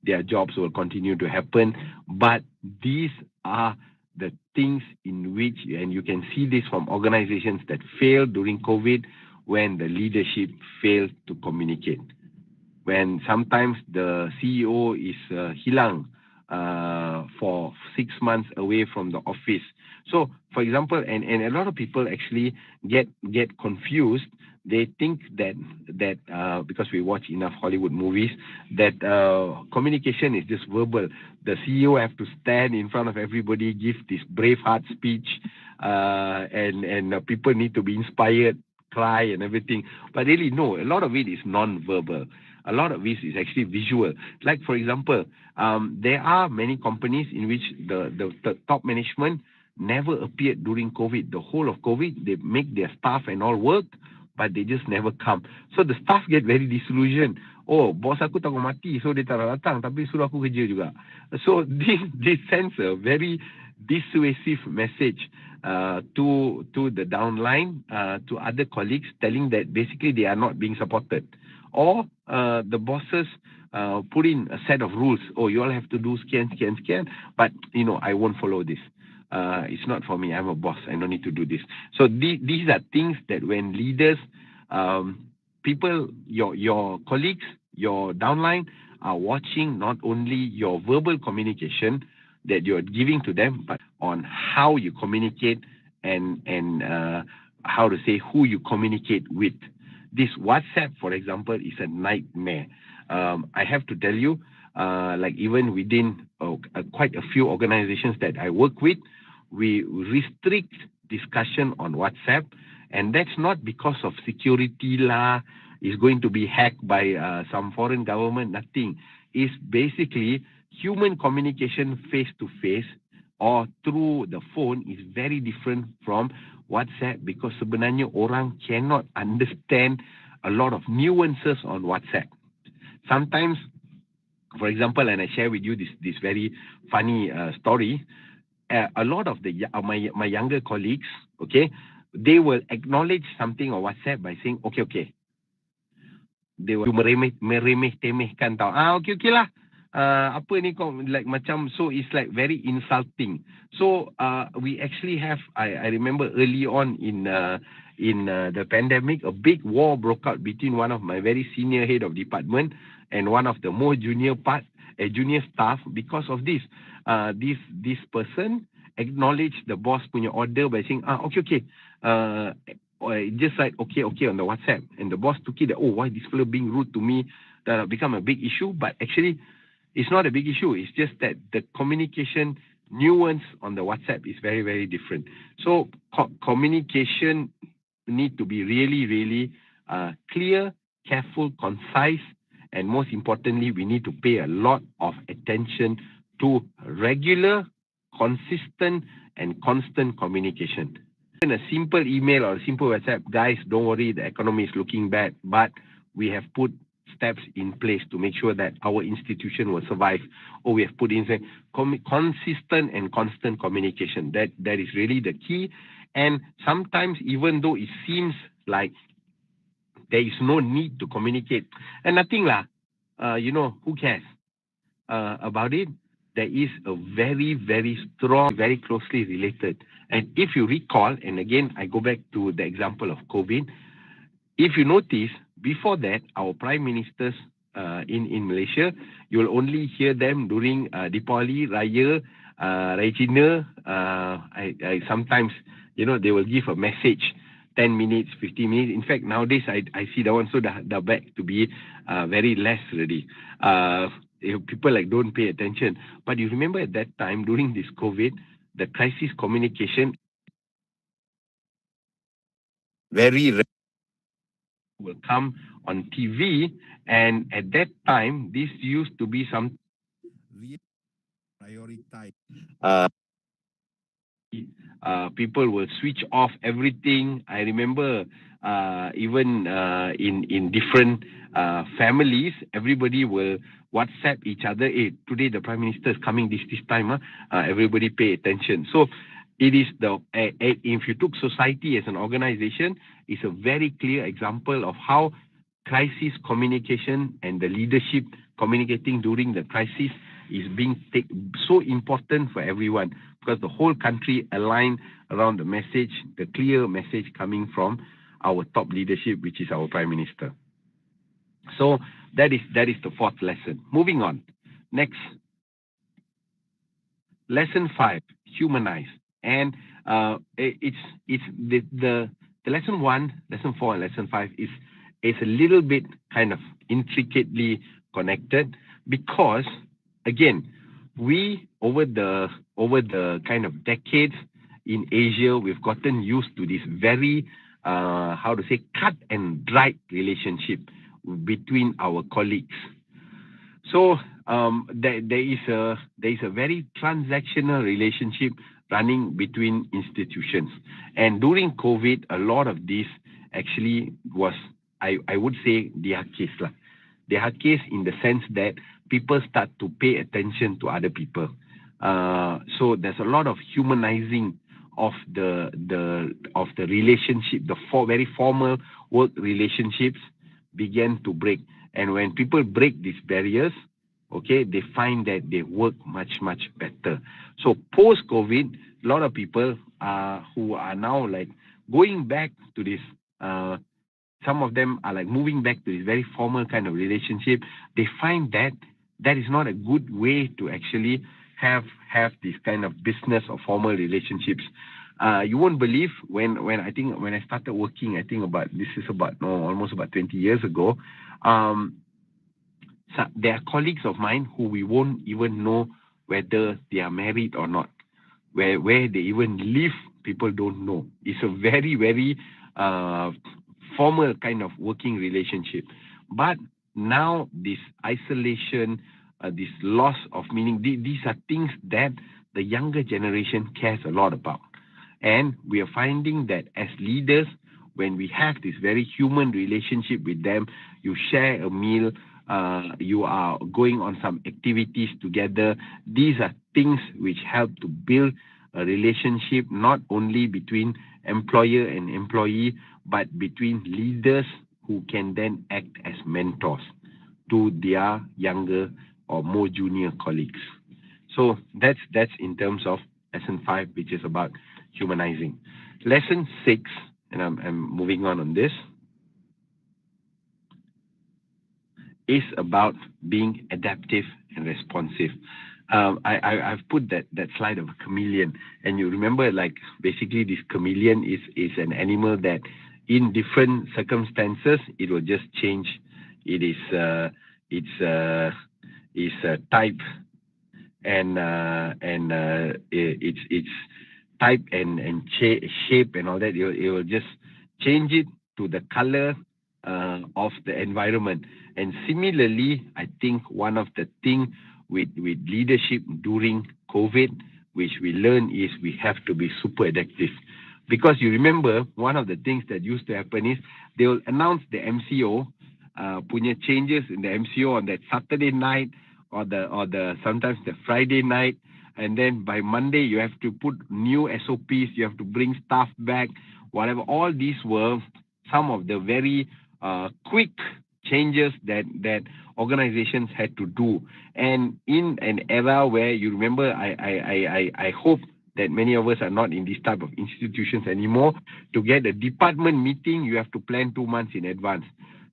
their jobs will continue to happen. But these are the things in which, and you can see this from organizations that failed during COVID, when the leadership failed to communicate. When sometimes the CEO is hilang for 6 months away from the office. So, for example, and a lot of people actually get confused. They think that because we watch enough Hollywood movies, that communication is just verbal. The CEO have to stand in front of everybody, give this Braveheart speech, and people need to be inspired, cry and everything. But really, no, a lot of it is non-verbal. A lot of it is actually visual. Like, for example, there are many companies in which the top management never appeared during COVID. The whole of COVID, they make their staff and all work, but they just never come. So the staff get very disillusioned. Oh, bos aku takut mati, so dia tak datang, tapi suruh aku kerja juga. So this sends a very dissuasive message to the downline, to other colleagues, telling that basically they are not being supported. Or the bosses put in a set of rules. Oh, you all have to do scan, but I won't follow this. It's not for me. I'm a boss. I don't need to do this. So these are things that when leaders, people, your colleagues, your downline are watching not only your verbal communication that you're giving to them, but on how you communicate and how to say who you communicate with. This WhatsApp, for example, is a nightmare. I have to tell you, like even within quite a few organizations that I work with, we restrict discussion on WhatsApp, and that's not because of security law, is going to be hacked by some foreign government, nothing. It's basically human communication face to face or through the phone is very different from WhatsApp, because sebenarnya orang cannot understand a lot of nuances on WhatsApp. Sometimes, for example, and I share with you this very funny story. A lot of my younger colleagues, okay, they will acknowledge something on WhatsApp by saying, okay. They will meremeh-temehkan tau. Okay lah. Apa ni kau, like macam, so it's like very insulting. So we actually have, I remember early on in the pandemic, a big war broke out between one of my very senior head of department and one of the more junior staff because of this. This person acknowledged the boss punya order by saying, okay. Just like okay on the WhatsApp, and the boss took it that, why this fellow being rude to me, that become a big issue. But actually it's not a big issue. It's just that the communication nuance on the WhatsApp is very, very different. So communication need to be really, really clear, careful, concise, and most importantly, we need to pay a lot of attention to regular, consistent, and constant communication. In a simple email or a simple WhatsApp, guys, don't worry, the economy is looking bad, but we have put steps in place to make sure that our institution will survive. Or we have put in consistent and constant communication. That is really the key. And sometimes, even though it seems like there is no need to communicate, and nothing lah, who cares about it? There is a very, very strong, very closely related. And if you recall, and again, I go back to the example of COVID, if you notice, before that, our prime ministers in Malaysia, you will only hear them during Deepavali, Raya Cina. I sometimes, they will give a message, 10 minutes, 15 minutes. In fact, nowadays, I see that one, so the back to be very less already. People don't pay attention. But you remember at that time, during this COVID, the crisis communication very will come on TV, and at that time, this used to be some prioritized. People will switch off everything. I remember even in different families, everybody will WhatsApp each other. Hey, today the Prime Minister is coming this time. Everybody pay attention. So it is if you took society as an organization, it's a very clear example of how crisis communication and the leadership communicating during the crisis is being so important for everyone, because the whole country aligned around the message, the clear message coming from our top leadership, which is our Prime Minister. So that is the fourth lesson. Moving on. Next. Lesson 5, humanize. And it's the lesson 1, lesson 4, and lesson 5 is a little bit kind of intricately connected, because again, we over the kind of decades in Asia, we've gotten used to this very cut and dried relationship between our colleagues. So there is a very transactional relationship running between institutions, and during COVID, a lot of this actually was, I would say, their case lah. Their case in the sense that people start to pay attention to other people. So there's a lot of humanizing of the relationship, the very formal work relationships began to break. And when people break these barriers, okay, they find that they work much, much better. So post-COVID, a lot of people who are now like going back to this, some of them are like moving back to this very formal kind of relationship. They find that that is not a good way to actually have this kind of business or formal relationships. You won't believe when I started working, I think almost about 20 years ago. So there are colleagues of mine who we won't even know whether they are married or not. Where they even live, people don't know. It's a very, very formal kind of working relationship. But now this isolation, this loss of meaning, these are things that the younger generation cares a lot about. And we are finding that as leaders, when we have this very human relationship with them, you share a meal, you are going on some activities together. These are things which help to build a relationship not only between employer and employee, but between leaders who can then act as mentors to their younger or more junior colleagues. So that's in terms of lesson 5, which is about humanizing. Lesson 6, and I'm moving on this, is about being adaptive and responsive. I've put that slide of a chameleon, and you remember, like, basically this chameleon is an animal that in different circumstances it will just change. It is its type and its type and shape and all that. It will just change it to the color of the environment. And similarly, I think one of the things with leadership during COVID, which we learn, is we have to be super adaptive. Because you remember, one of the things that used to happen is they will announce the MCO, punya changes in the MCO on that Saturday night or the sometimes the Friday night, and then by Monday you have to put new SOPs, you have to bring staff back, whatever. All these were some of the very quick changes that organizations had to do. And in an era where, you remember, I hope that many of us are not in this type of institutions anymore. To get a department meeting, you have to plan 2 months in advance.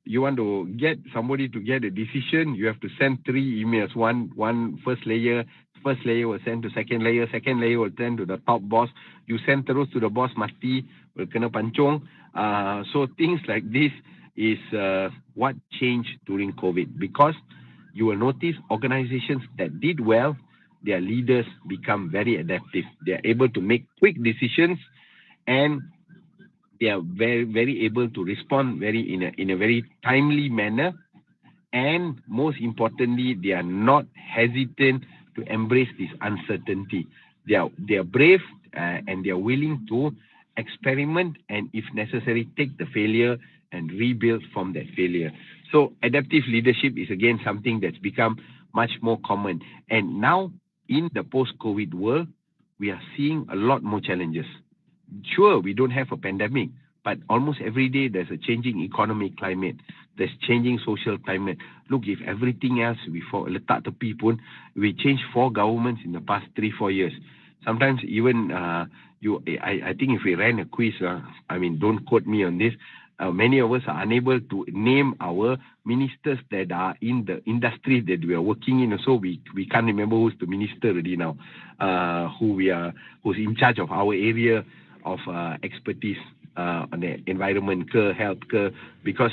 You want to get somebody to get a decision, you have to send 3 emails. One first layer will send to second layer will send to the top boss. You send terus to the boss, mati, will kena pancung. So things like this is what changed during COVID, because you will notice organizations that did well, their leaders become very adaptive. They are able to make quick decisions, and they are very, very able to respond in a very timely manner. And most importantly, they are not hesitant to embrace this uncertainty. They are brave and they are willing to experiment, and if necessary, take the failure and rebuild from that failure. So adaptive leadership is again something that's become much more common. And now in the post-COVID world, we are seeing a lot more challenges. Sure, we don't have a pandemic, but almost every day there's a changing economic climate. There's changing social climate. Look, if everything else we letak tepi pun, we changed 4 governments in the past 3-4 years. Sometimes even I think if we ran a quiz, don't quote me on this, many of us are unable to name our ministers that are in the industry that we are working in. So we can't remember who's the minister already now, who's in charge of our area of expertise on the environment, health, because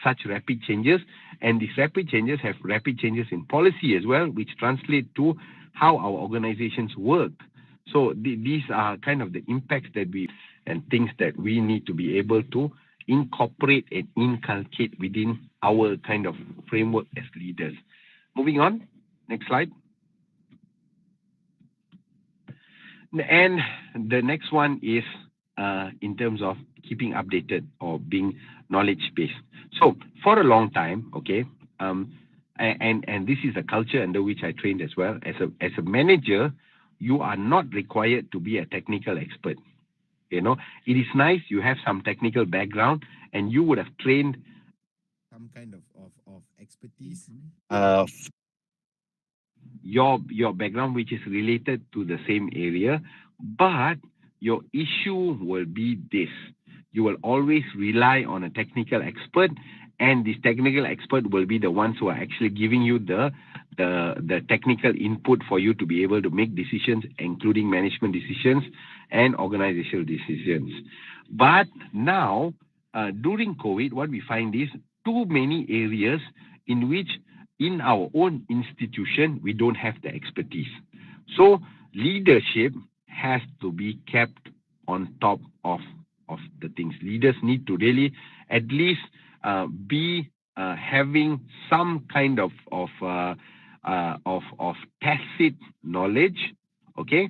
such rapid changes, and these rapid changes have rapid changes in policy as well, which translate to how our organizations work. So these are kind of the impacts and things that we need to be able to incorporate and inculcate within our kind of framework as leaders. Moving on, next slide. And the next one is in terms of keeping updated or being knowledge-based. So for a long time, okay, and this is a culture under which I trained as well. As a manager, you are not required to be a technical expert. You know, it is nice you have some technical background and you would have trained some kind of expertise. Your background which is related to the same area, but your issue will be this. You will always rely on a technical expert, and this technical expert will be the ones who are actually giving you the technical input for you to be able to make decisions, including management decisions and organizational decisions. But now, during COVID, what we find is too many areas in which in our own institution, we don't have the expertise. So leadership has to be kept on top of the things. Leaders need to really at least be having some kind of tacit knowledge, okay,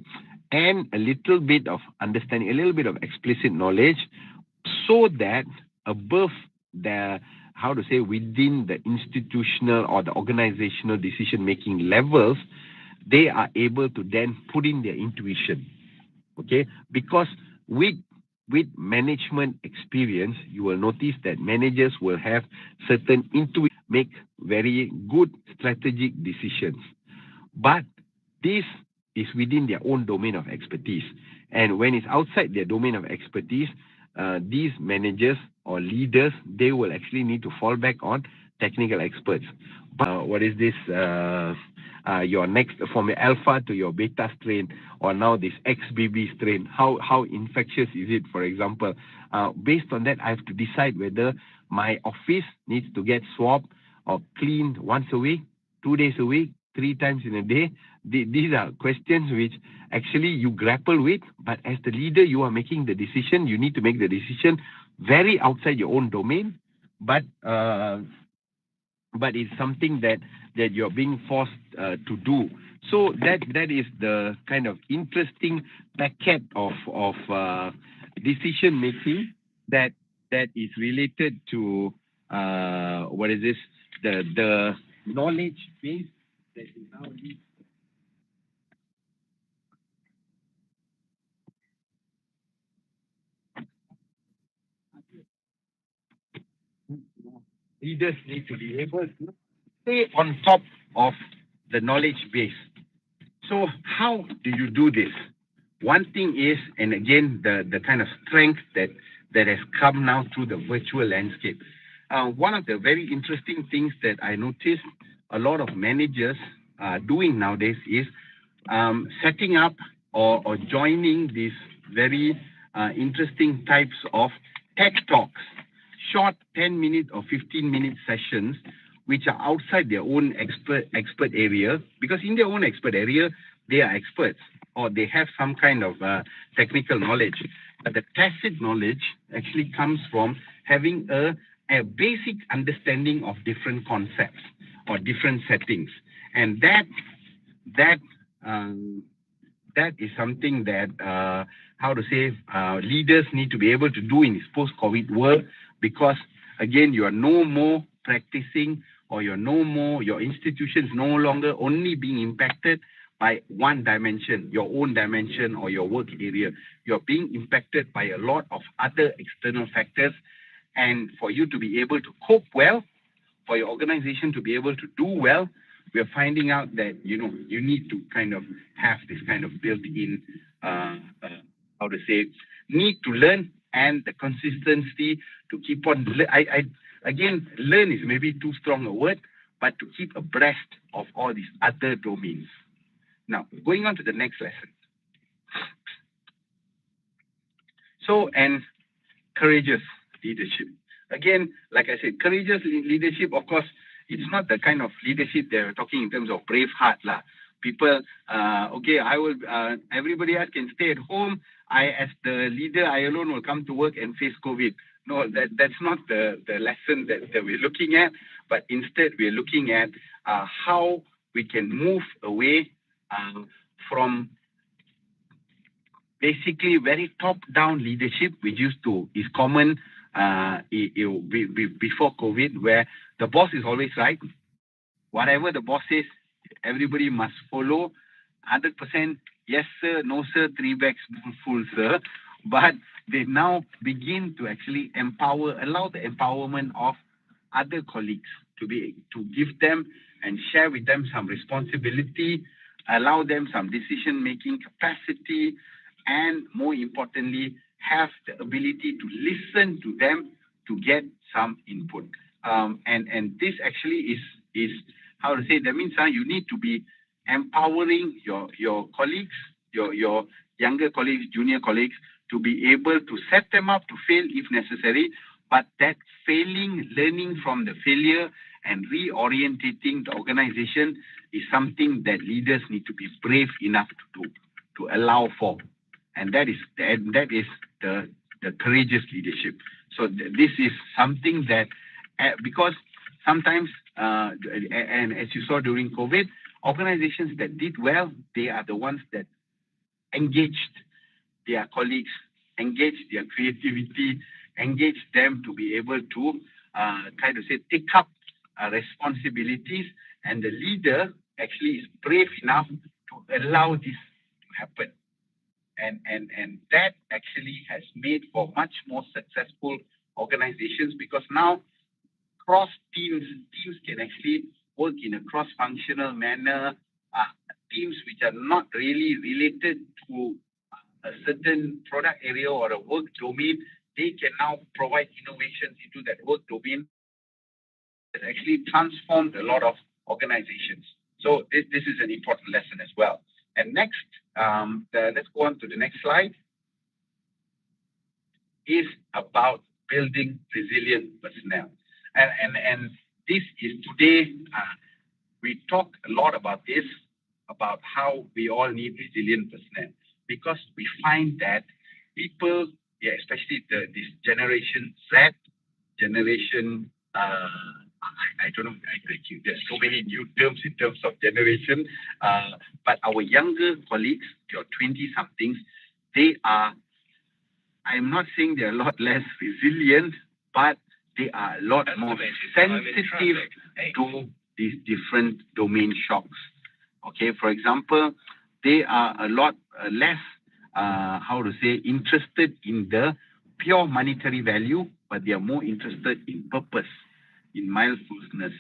and a little bit of understanding, a little bit of explicit knowledge, so that above the, how to say, within the institutional or the organizational decision-making levels, they are able to then put in their intuition, okay? Because with management experience, you will notice that managers will have certain intuition, make very good strategic decisions. But this is within their own domain of expertise. And when it's outside their domain of expertise, these managers or leaders, they will actually need to fall back on technical experts. But what is this? Your next, from your alpha to your beta strain, or now this XBB strain, how infectious is it, for example? Based on that, I have to decide whether my office needs to get swabbed or cleaned once a week, 2 days a week, 3 times in a day. These are questions which actually you grapple with, but as the leader, you are making the decision. You need to make the decision very outside your own domain, but it's something that you're being forced to do. So that is the kind of interesting packet of decision making that is related to what is this, the knowledge base that is now being. Leaders need to be able to stay on top of the knowledge base. So how do you do this? One thing is, and again, the kind of strength that has come now through the virtual landscape. One of the very interesting things that I noticed a lot of managers are doing nowadays is setting up or joining these very interesting types of tech talks, short 10-minute or 15-minute sessions, which are outside their own expert area, because in their own expert area, they are experts or they have some kind of technical knowledge. But the tacit knowledge actually comes from having a basic understanding of different concepts or different settings. And that is something that, leaders need to be able to do in this post-COVID world, because again, you are no more practicing, or your institution is no longer only being impacted by one dimension, your own dimension or your work area. You're being impacted by a lot of other external factors. And for you to be able to cope well, for your organization to be able to do well, we're finding out that, you need to kind of have this kind of built-in, need to learn, and the consistency to keep on. Again, learn is maybe too strong a word, but to keep abreast of all these other domains. Now, going on to the next lesson. So, and courageous leadership. Again, like I said, courageous leadership, of course, it's not the kind of leadership they're talking in terms of brave heart lah. People, I will, everybody else can stay at home. As the leader, I alone will come to work and face COVID. No, that's not the lesson that we're looking at, but instead we're looking at how we can move away from basically very top-down leadership, which is common before COVID, where the boss is always right. Whatever the boss says, everybody must follow. 100%, yes sir, no sir, 3 bags full sir. But they now begin to actually allow the empowerment of other colleagues to give them and share with them some responsibility, allow them some decision-making capacity, and more importantly, have the ability to listen to them to get some input. And this actually is how to say, that means you need to be empowering your colleagues, your younger colleagues, junior colleagues, to be able to set them up to fail if necessary, but that failing, learning from the failure and reorientating the organization is something that leaders need to be brave enough to allow for. And that is the courageous leadership. So this is something that, because sometimes, and as you saw during COVID, organizations that did well, they are the ones that engaged their colleagues, engaged their creativity, engaged them to be able to take up responsibilities, and the leader actually is brave enough to allow this to happen. And that actually has made for much more successful organizations, because now cross teams can actually work in a cross-functional manner. Teams which are not really related to a certain product area or a work domain, they can now provide innovations into that work domain. It actually transformed a lot of organizations. So this is an important lesson as well. And next, let's go on to the next slide, is about building resilient personnel. And this is today, we talk a lot about this, about how we all need resilient personnel, because we find that people, especially this generation Z, generation, I don't know, there's so many new terms in terms of generation, but our younger colleagues, your 20-somethings, they are, I'm not saying they're a lot less resilient, but they are a lot more sensitive to these different domain shocks. Okay, for example, they are a lot less, interested in the pure monetary value, but they are more interested in purpose, in mindfulness.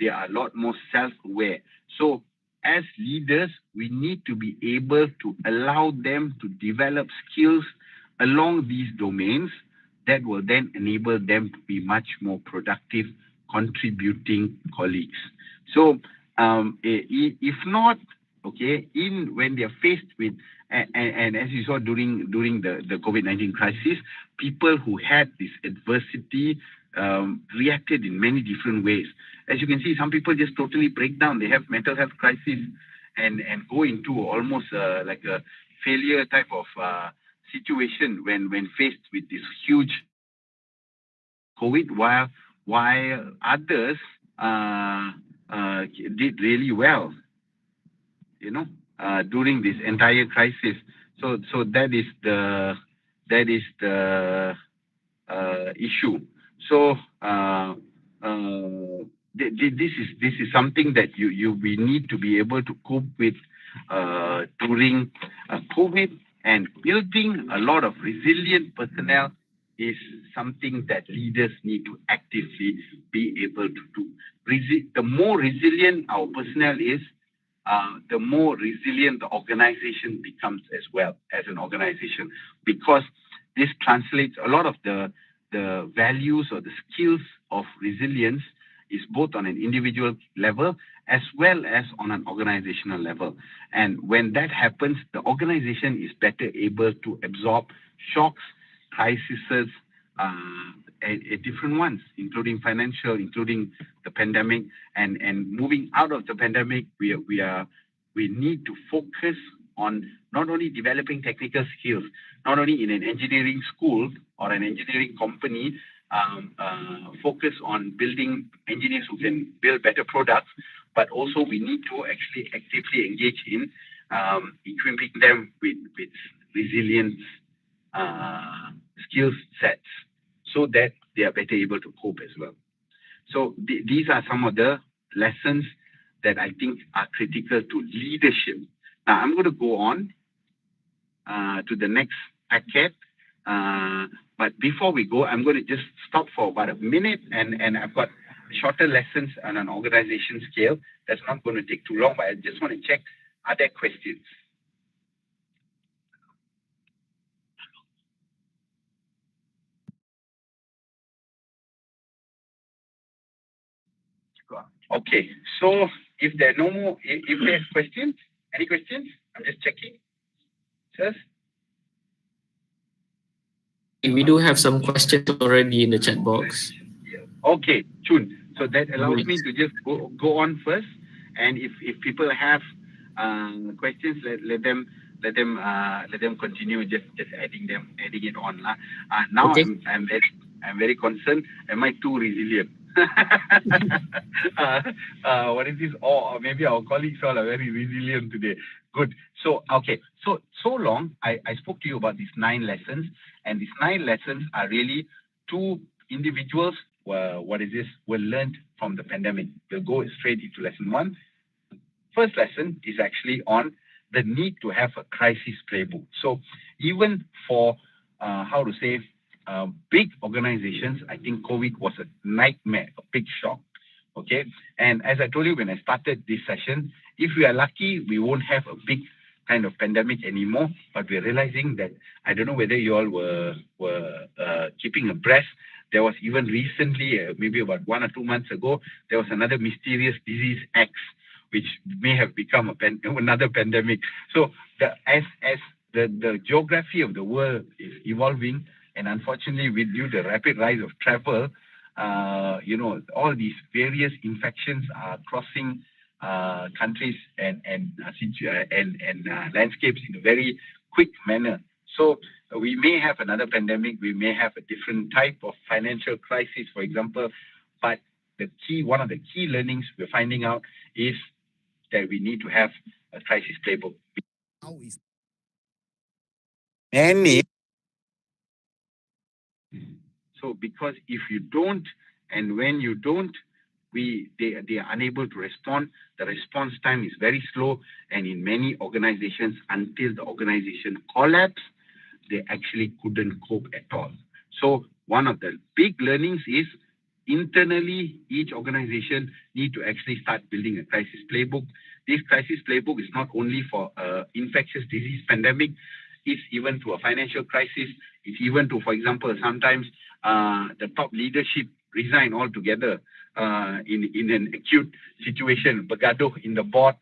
They are a lot more self-aware. So as leaders, we need to be able to allow them to develop skills along these domains that will then enable them to be much more productive, contributing colleagues. So if not, okay, when they are faced with, and as you saw during the COVID-19 crisis, people who had this adversity reacted in many different ways. As you can see, some people just totally break down. They have mental health crisis and go into almost like a failure type of situation when faced with this huge COVID, while others did really well, during this entire crisis. So that is the issue. So this is something that we need to be able to cope with during COVID, and building a lot of resilient personnel is something that leaders need to actively be able to do. The more resilient our personnel is, the more resilient the organization becomes as well as an organization, because this translates a lot of the values or the skills of resilience is both on an individual level as well as on an organizational level. And when that happens, the organization is better able to absorb shocks, crises, different ones, including financial, including the pandemic, and moving out of the pandemic, we need to focus on not only developing technical skills, not only in an engineering school or an engineering company, focus on building engineers who can build better products, but also we need to actually actively engage in equipping them with resilience skill sets so that they are better able to cope as well. So these are some of the lessons that I think are critical to leadership. Now I'm going to go on to the next packet. But before we go, I'm going to just stop for about a minute, and I've got shorter lessons on an organization scale. That's not going to take too long, but I just want to check, are there questions? Okay, so if there are no more, if there's questions, any questions? I'm just checking. Sirs? We do have some questions already in the chat box. Okay, Chun. So that allows me to just go on first, and if people have questions, let them continue just adding it on. Now Okay. I'm very concerned. Am I too resilient? What is this? Or maybe our colleagues all are very resilient today. Good. So okay. So long. I spoke to you about these 9 lessons, and these 9 lessons are really 2 individuals were learned from the pandemic. We'll go straight into lesson 1. First lesson is actually on the need to have a crisis playbook. So even for big organizations, I think COVID was a nightmare, a big shock. Okay, and as I told you when I started this session, if we are lucky, we won't have a big kind of pandemic anymore. But we're realizing that, I don't know whether you all were keeping abreast. There was even recently, maybe about 1 or 2 months ago, there was another mysterious disease X, which may have become another pandemic. So as the geography of the world is evolving, and unfortunately, with the rapid rise of travel, all these various infections are crossing countries and landscapes in a very quick manner. So we may have another pandemic, we may have a different type of financial crisis, for example, but one of the key learnings we're finding out is that we need to have a crisis playbook. So because if you don't, and when you don't, they are unable to respond. The response time is very slow, and in many organizations, until the organization collapsed, they actually couldn't cope at all. So one of the big learnings is internally, each organization need to actually start building a crisis playbook. This crisis playbook is not only for infectious disease pandemic, it's even to a financial crisis. It's even to, for example, sometimes the top leadership resign altogether in an acute situation, bergaduh in the board.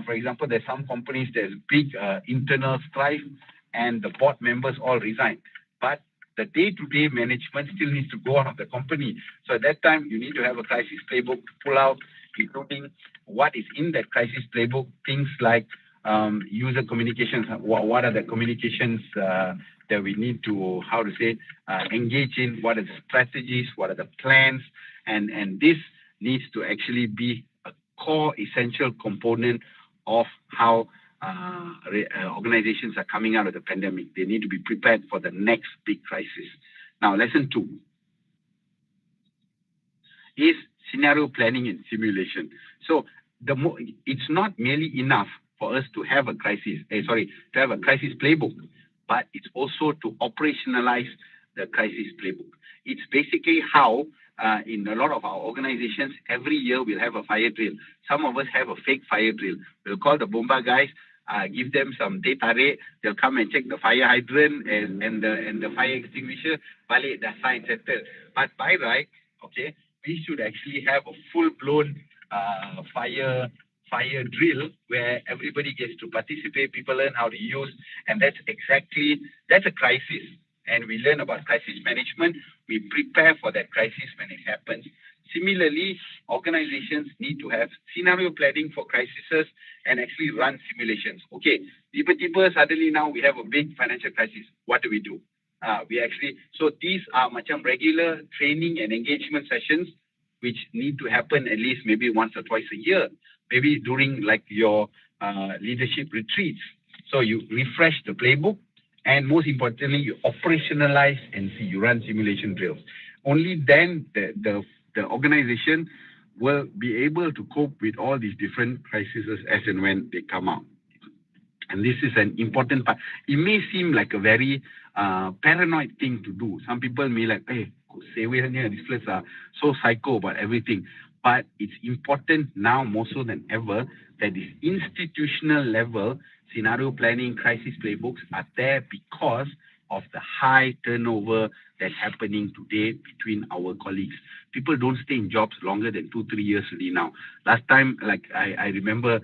For example, there's some companies, there's big internal strife, and the board members all resign. But the day-to-day management still needs to go out of the company. So at that time, you need to have a crisis playbook to pull out, including what is in that crisis playbook, things like user communications. What are the communications that we need to, engage in? What are the strategies? What are the plans? And this needs to actually be a core essential component of how organizations are coming out of the pandemic. They need to be prepared for the next big crisis. Now, lesson 2 is scenario planning and simulation. So it's not merely enough for us to have a crisis playbook, but it's also to operationalize the crisis playbook. It's basically how in a lot of our organizations, every year we'll have a fire drill. Some of us have a fake fire drill. We'll call the bomba guys, give them some teh tarik, they'll come and check the fire hydrant and the fire extinguisher, balik dah sign settle. But by right, okay, we should actually have a full-blown fire drill where everybody gets to participate, people learn how to use, and that's a crisis. And we learn about crisis management. We prepare for that crisis when it happens. Similarly, organizations need to have scenario planning for crises and actually run simulations. Okay, tiba-tiba suddenly now we have a big financial crisis. What do we do? So these are macam regular training and engagement sessions which need to happen at least maybe once or twice a year, maybe during like your leadership retreats. So you refresh the playbook And most importantly, you operationalize and see, you run simulation drills. Only then the organization will be able to cope with all these different crises as and when they come out. And this is an important part. It may seem like a very paranoid thing to do. Some people may like, hey, these players are so psycho about everything. But it's important now more so than ever that this institutional level scenario planning crisis playbooks are there because of the high turnover that's happening today between our colleagues. People don't stay in jobs longer than 2-3 years really now. Last time, like I remember,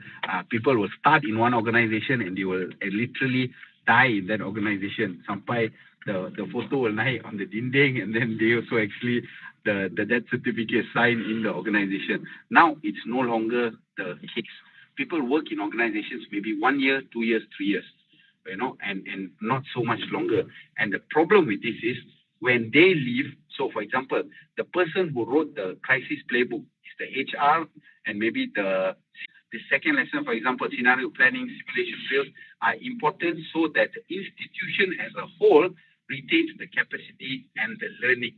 people will start in one organization and they will literally die in that organization. Sampai the photo will naik on the dinding, and then they also actually the death certificate signed in the organization. Now it's no longer the case. People work in organizations maybe 1 year, 2 years, 3 years, and not so much longer. And the problem with this is when they leave. So, for example, the person who wrote the crisis playbook is the HR, and maybe the second lesson, for example, scenario planning, simulation drills are important so that the institution as a whole retains the capacity and the learning,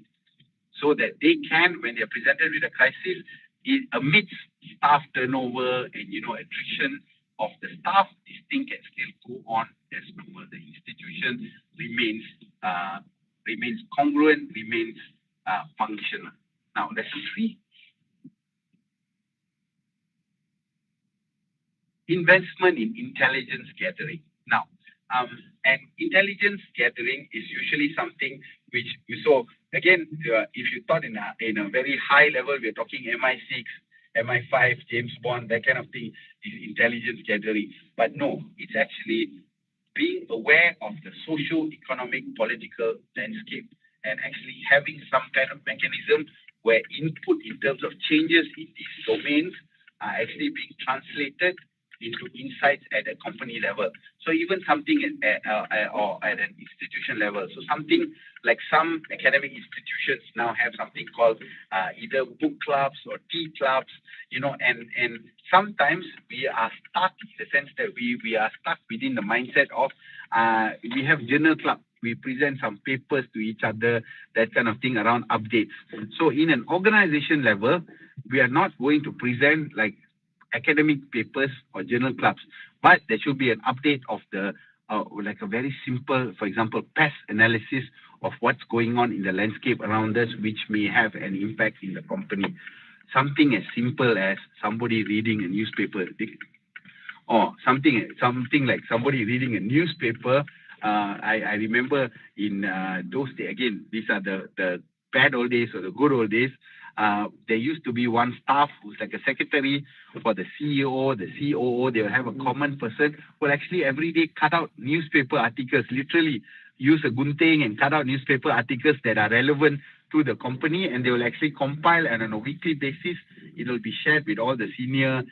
so that they can, when they're presented with a crisis, amidst staff turnover and attrition of the staff, this thing can still go on as normal. The institution remains congruent, remains functional. Now, lesson 3. Investment in intelligence gathering. Now, and intelligence gathering is usually something which you saw, again, if you thought in a very high level, we're talking MI6, MI5, James Bond, that kind of thing is intelligence gathering. But no, it's actually being aware of the socio-economic political landscape and actually having some kind of mechanism where input in terms of changes in these domains are actually being translated into insights at a company level. So even something or at an institution level. So something like some academic institutions now have something called either book clubs or tea clubs, and sometimes we are stuck in the sense that we are stuck within the mindset of we have journal club. We present some papers to each other, that kind of thing around updates. So in an organization level, we are not going to present like academic papers or journal clubs, but there should be an update of the like a very simple, for example, pest analysis of what's going on in the landscape around us, which may have an impact in the company. Something as simple as somebody reading a newspaper, or something like somebody reading a newspaper. I remember in those days, again, these are the bad old days or the good old days. There used to be one staff who's like a secretary for the CEO, the COO. They will have a common person who will actually every day cut out newspaper articles, literally use a gunting and cut out newspaper articles that are relevant to the company, and they will actually compile, and on a weekly basis, it will be shared with all the senior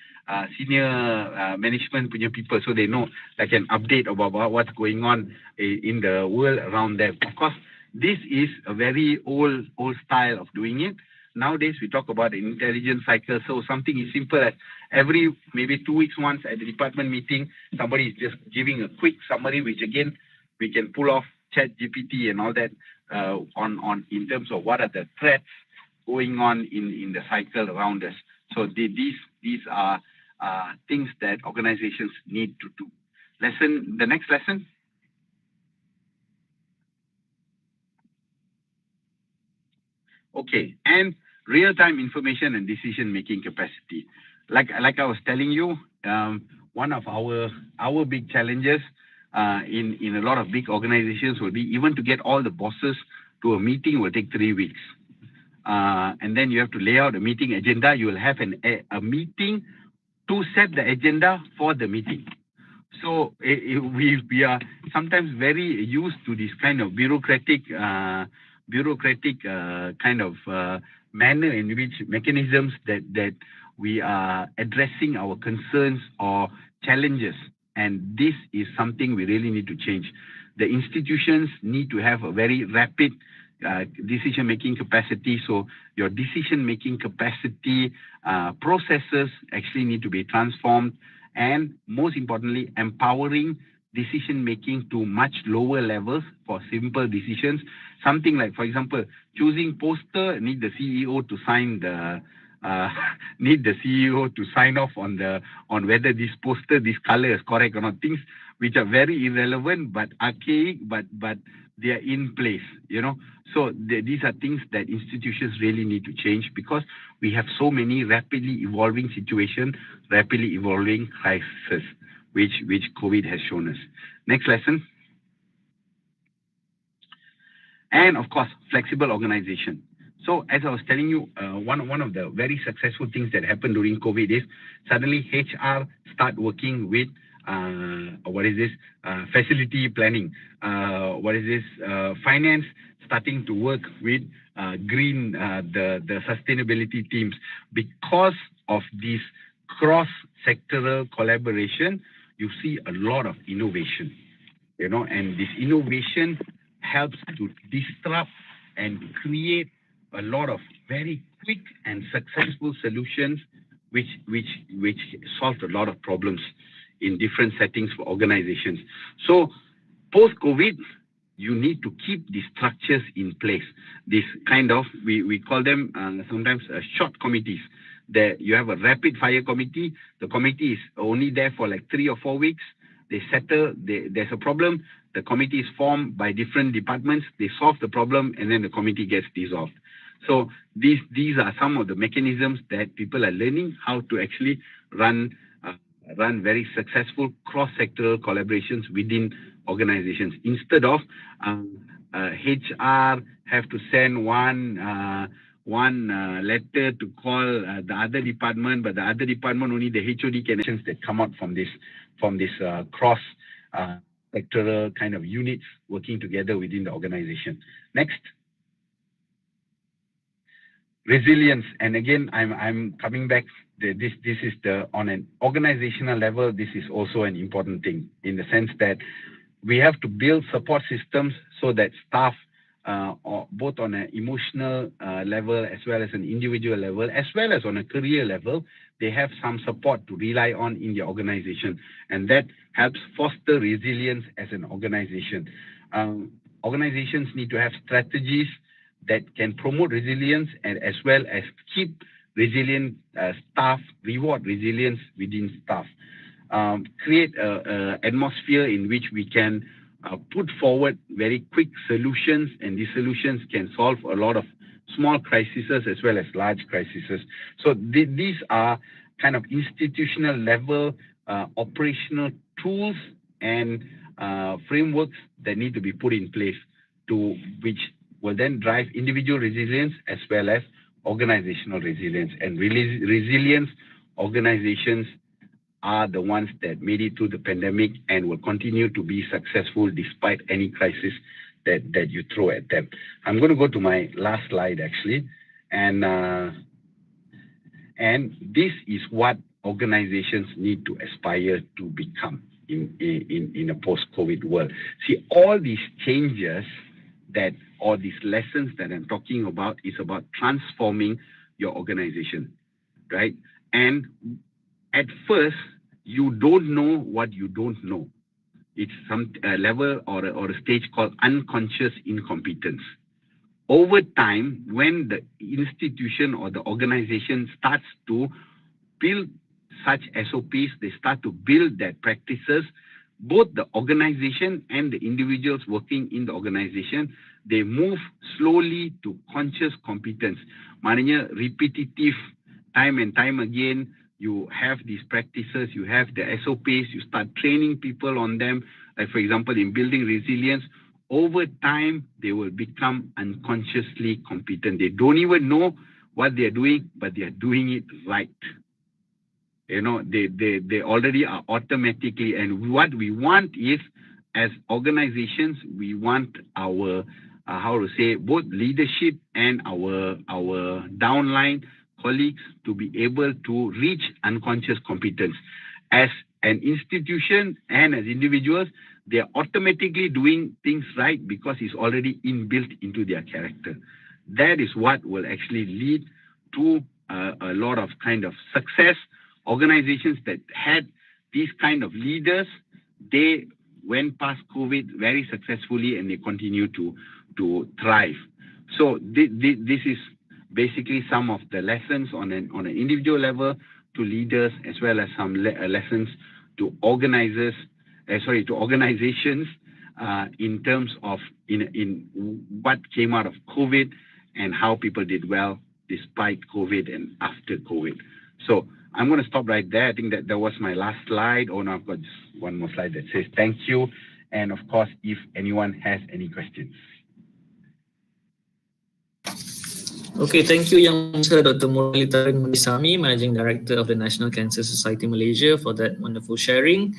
management people, so they know like an update about what's going on in the world around them. Of course, this is a very old style of doing it. Nowadays, we talk about an intelligence cycle. So something as simple as every maybe 2 weeks once at the department meeting, somebody is just giving a quick summary, which again, we can pull off ChatGPT and all that on in terms of what are the threats going on in the cycle around us. So these are things that organizations need to do. The next lesson. Okay, and real-time information and decision-making capacity. Like I was telling you, one of our big challenges in a lot of big organizations will be even to get all the bosses to a meeting will take 3 weeks. And then you have to lay out a meeting agenda. You will have a meeting to set the agenda for the meeting. So we are sometimes very used to this kind of bureaucratic kind of manner in which mechanisms that we are addressing our concerns or challenges. And this is something we really need to change. The institutions need to have a very rapid decision-making capacity. So your decision-making capacity processes actually need to be transformed, and most importantly, empowering decision making to much lower levels for simple decisions. Something like, for example, choosing poster, need the CEO to sign the need the CEO to sign off on whether this poster, this color is correct or not. Things which are very irrelevant but archaic, but they are in place, So these are things that institutions really need to change, because we have so many rapidly evolving situations, rapidly evolving crises, which COVID has shown us. Next lesson. And of course, flexible organization. So as I was telling you, one of the very successful things that happened during COVID is suddenly HR start working with facility planning. Finance starting to work with green, the sustainability teams. Because of this cross-sectoral collaboration, you see a lot of innovation, and this innovation helps to disrupt and create a lot of very quick and successful solutions which solved a lot of problems in different settings for organizations. So post-COVID, you need to keep the structures in place. This kind of, we call them sometimes short committees. There you have a rapid fire committee. The committee is only there for like 3 or 4 weeks. They settle, there's a problem. The committee is formed by different departments. They solve the problem, and then the committee gets dissolved. So these are some of the mechanisms that people are learning how to actually run very successful cross-sectoral collaborations within organizations. Instead of HR have to send one letter to call the other department, but the other department only the HOD connections that come out from this cross-sectoral kind of units working together within the organization. Next. Resilience, and again, I'm coming back. This is on an organizational level. This is also an important thing in the sense that we have to build support systems so that staff, both on an emotional level as well as an individual level, as well as on a career level, they have some support to rely on in the organization, and that helps foster resilience as an organization. Organizations need to have strategies that can promote resilience and as well as keep resilient staff, reward resilience within staff. Create an atmosphere in which we can put forward very quick solutions, and these solutions can solve a lot of small crises as well as large crises. So these are kind of institutional level operational tools and frameworks that need to be put in place to which will then drive individual resilience as well as organizational resilience. And resilience organizations are the ones that made it through the pandemic and will continue to be successful despite any crisis that you throw at them. I'm going to go to my last slide actually, and this is what organizations need to aspire to become in a post-COVID world. See, all these changes or these lessons that I'm talking about is about transforming your organization, right? And at first, you don't know what you don't know. It's some level or a stage called unconscious incompetence. Over time, when the institution or the organization starts to build such SOPs, they start to build their practices, both the organization and the individuals working in the organization, they move slowly to conscious competence. Maknanya repetitive, time and time again, you have these practices, you have the SOPs, you start training people on them. Like for example, in building resilience, over time, they will become unconsciously competent. They don't even know what they're doing, but they're doing it right. They already are automatically, and what we want is, as organizations, we want our, both leadership and our downline colleagues to be able to reach unconscious competence. As an institution and as individuals, they are automatically doing things right because it's already inbuilt into their character. That is what will actually lead to a lot of kind of success. Organizations that had these kind of leaders, they went past COVID very successfully, and they continue to thrive. So this is basically some of the lessons on an individual level to leaders, as well as some lessons to organizations in terms of in what came out of COVID and how people did well despite COVID and after COVID. So I'm going to stop right there. I think that was my last slide. Oh, no, I've got just one more slide that says thank you. And of course, if anyone has any questions. Okay, thank you, Yang Sir Dr. Murallitharan Munisamy, Managing Director of the National Cancer Society Malaysia, for that wonderful sharing.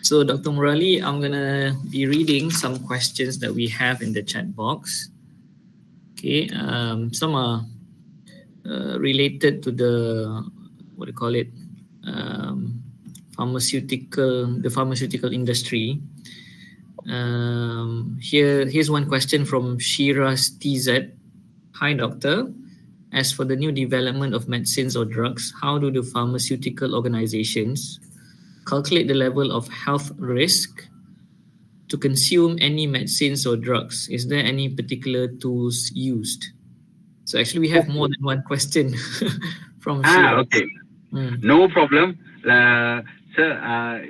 So, Dr. Murali, I'm going to be reading some questions that we have in the chat box. Okay, some are related to the, what do you call it, the pharmaceutical industry. Here's one question from Shiraz TZ. Hi, doctor. As for the new development of medicines or drugs, how do the pharmaceutical organizations calculate the level of health risk to consume any medicines or drugs? Is there any particular tools used? So actually, we have more than one question from Shiraz. Okay. No problem. Sir,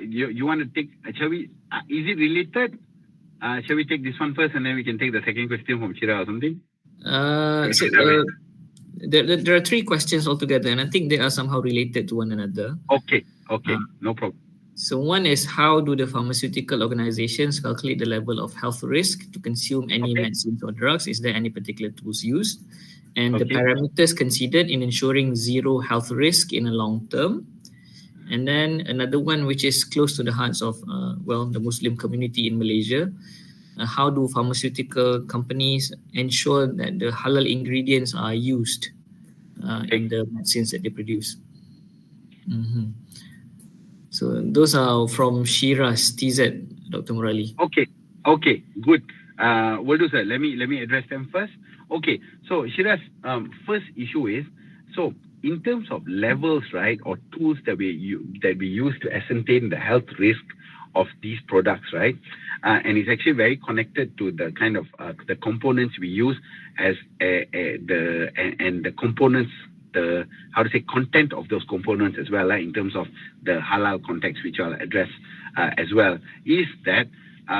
you want to take, shall we, is it related? Shall we take this one first, and then we can take the second question from Shira or something? There are three questions altogether, and I think they are somehow related to one another. Okay, no problem. So one is, how do the pharmaceutical organizations calculate the level of health risk to consume any medicines or drugs? Is there any particular tools used? And the parameters considered in ensuring zero health risk in a long term. And then another one, which is close to the hearts of the Muslim community in Malaysia. How do pharmaceutical companies ensure that the halal ingredients are used in the medicines that they produce? So those are from Shiraz TZ, Dr. Murali. Okay, good. Will do, sir. Let me address them first. Okay, so Shiraz, first issue is, so in terms of levels, right, or tools that we use to ascertain the health risk of these products, right, and it's actually very connected to the kind of the components we use as the components, the content of those components as well, in terms of the halal context, which I'll address as well, is that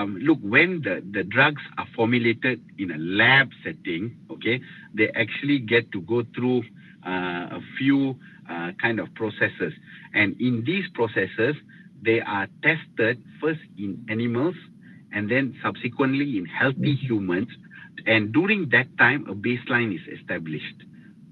look, when the drugs are formulated in a lab setting, okay, they actually get to go through a few kind of processes, and in these processes, they are tested first in animals and then subsequently in healthy humans, and during that time, a baseline is established.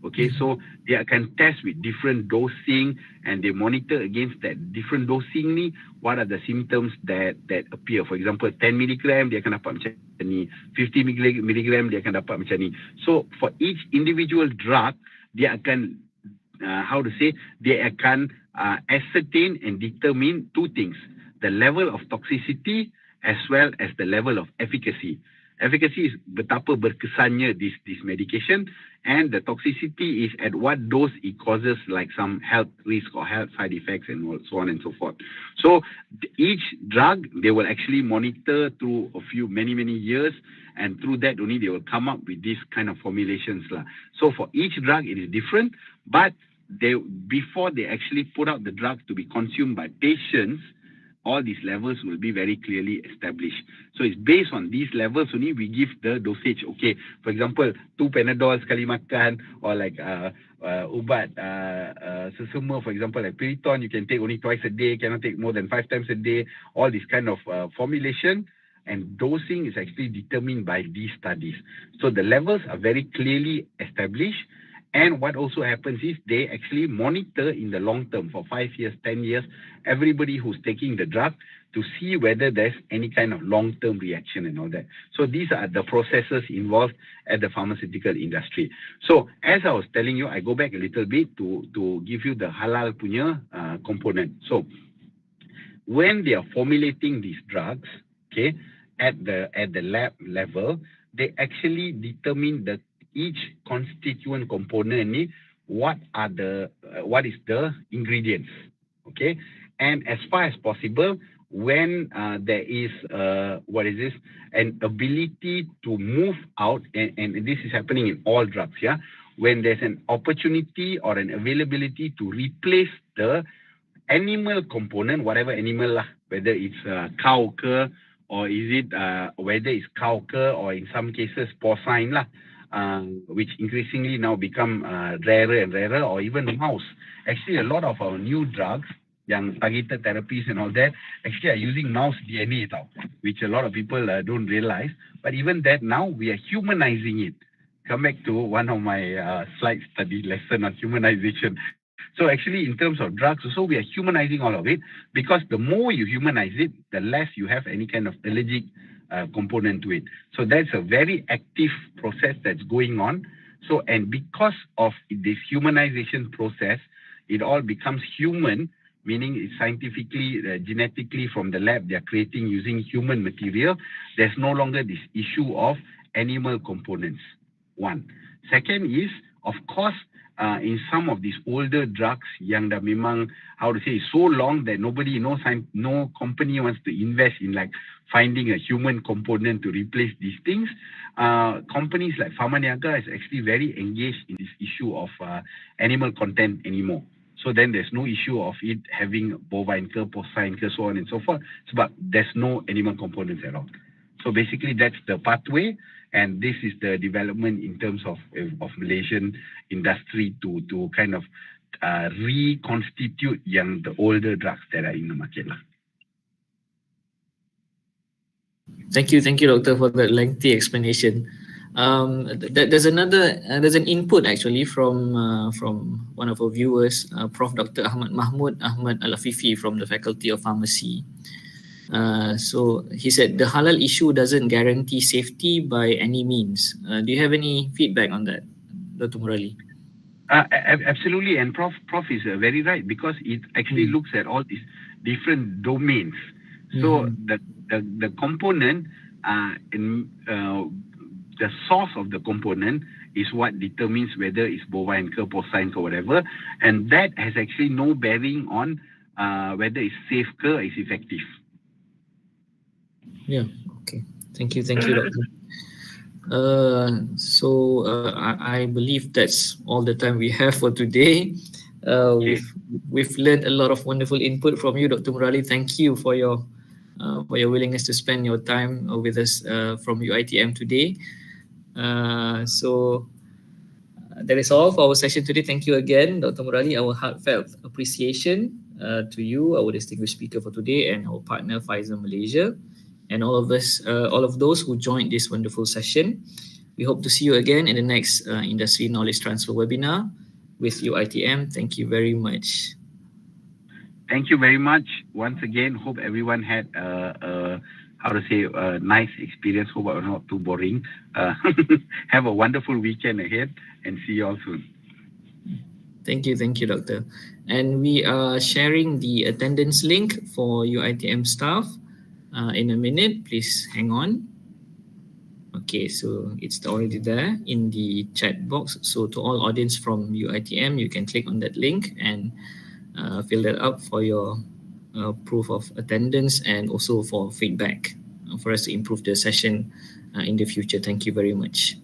Okay, so they can test with different dosing, and they monitor against that different dosing what are the symptoms that appear. For example, 10 milligram dia akan dapat macam ni, 50 milligram dia akan dapat macam ni. So for each individual drug, dia akan they akan ascertain and determine two things: the level of toxicity as well as the level of efficacy. Efficacy is betapa berkesannya this medication, and the toxicity is at what dose it causes like some health risk or health side effects and so on and so forth. So each drug, they will actually monitor through many years, and through that only they will come up with this kind of formulations. So for each drug, it is different, but before they actually put out the drug to be consumed by patients, all these levels will be very clearly established. So it's based on these levels only we give the dosage. Okay, for example, 2 Panadol sekali makan, or like ubat sesama, for example, like Piriton, you can take only twice a day, cannot take more than 5 times a day. All this kind of formulation and dosing is actually determined by these studies. So the levels are very clearly established. And what also happens is they actually monitor in the long term for 5 years, 10 years, everybody who's taking the drug to see whether there's any kind of long-term reaction and all that. So these are the processes involved at the pharmaceutical industry. So as I was telling you, I go back a little bit to give you the halal punya component. So when they are formulating these drugs, okay, at the lab level, they actually determine each constituent component, what is the ingredients, okay? And as far as possible, when there is an ability to move out, and this is happening in all drugs, yeah, when there's an opportunity or an availability to replace the animal component, whatever animal lah, whether it's cow ke, or is it whether it's cow ke, or in some cases porcine lah, which increasingly now become rarer and rarer, or even mouse. Actually, a lot of our new drugs, yang targeted therapies and all that, actually are using mouse DNA tau, which a lot of people don't realize. But even that now, we are humanizing it. Come back to one of my slide study lesson on humanization. So actually, in terms of drugs, also we are humanizing all of it, because the more you humanize it, the less you have any kind of allergic component to it. So that's a very active process that's going on. So, and because of this humanization process, it all becomes human, meaning it's scientifically, genetically from the lab, they're creating using human material. There's no longer this issue of animal components. One. Second is, of course, in some of these older drugs yang dah memang, how to say, so long that nobody, no company wants to invest in like finding a human component to replace these things. Companies like Pharmaniaga is actually very engaged in this issue of animal content anymore. So then there's no issue of it having bovine ke, porcine ke, so on and so forth. But there's no animal components at all. So basically that's the pathway, and this is the development in terms of Malaysian industry to kind of reconstitute the older drugs that are in the market lah. Thank you, Doctor, for that lengthy explanation. There's an input actually from one of our viewers, Prof. Dr. Ahmad Al-Afifi from the Faculty of Pharmacy. So he said the halal issue doesn't guarantee safety by any means. Do you have any feedback on that, Dr. Murali? Absolutely, and Prof is very right, because it actually looks at all these different domains. So the component, the source of the component is what determines whether it's bovine ke, porcine ke, whatever, and that has actually no bearing on whether it's safe ke, it's effective. Yeah. Okay. Thank you, Doctor. I believe that's all the time we have for today. We've learned a lot of wonderful input from you, Dr. Murali. Thank you for your willingness to spend your time with us from UITM today. That is all for our session today. Thank you again, Dr. Murali. Our heartfelt appreciation to you, our distinguished speaker for today, and our partner Pfizer Malaysia, and all of those who joined this wonderful session. We hope to see you again in the next Industry Knowledge Transfer webinar with UITM. Thank you very much. Thank you very much. Once again, hope everyone had a nice experience. Hope it was not too boring. Have a wonderful weekend ahead, and see you all soon. Thank you, Doctor. And we are sharing the attendance link for UITM staff in a minute. Please hang on. Okay, so it's already there in the chat box. So to all audience from UITM, you can click on that link and fill that up for your proof of attendance, and also for feedback for us to improve the session in the future. Thank you very much.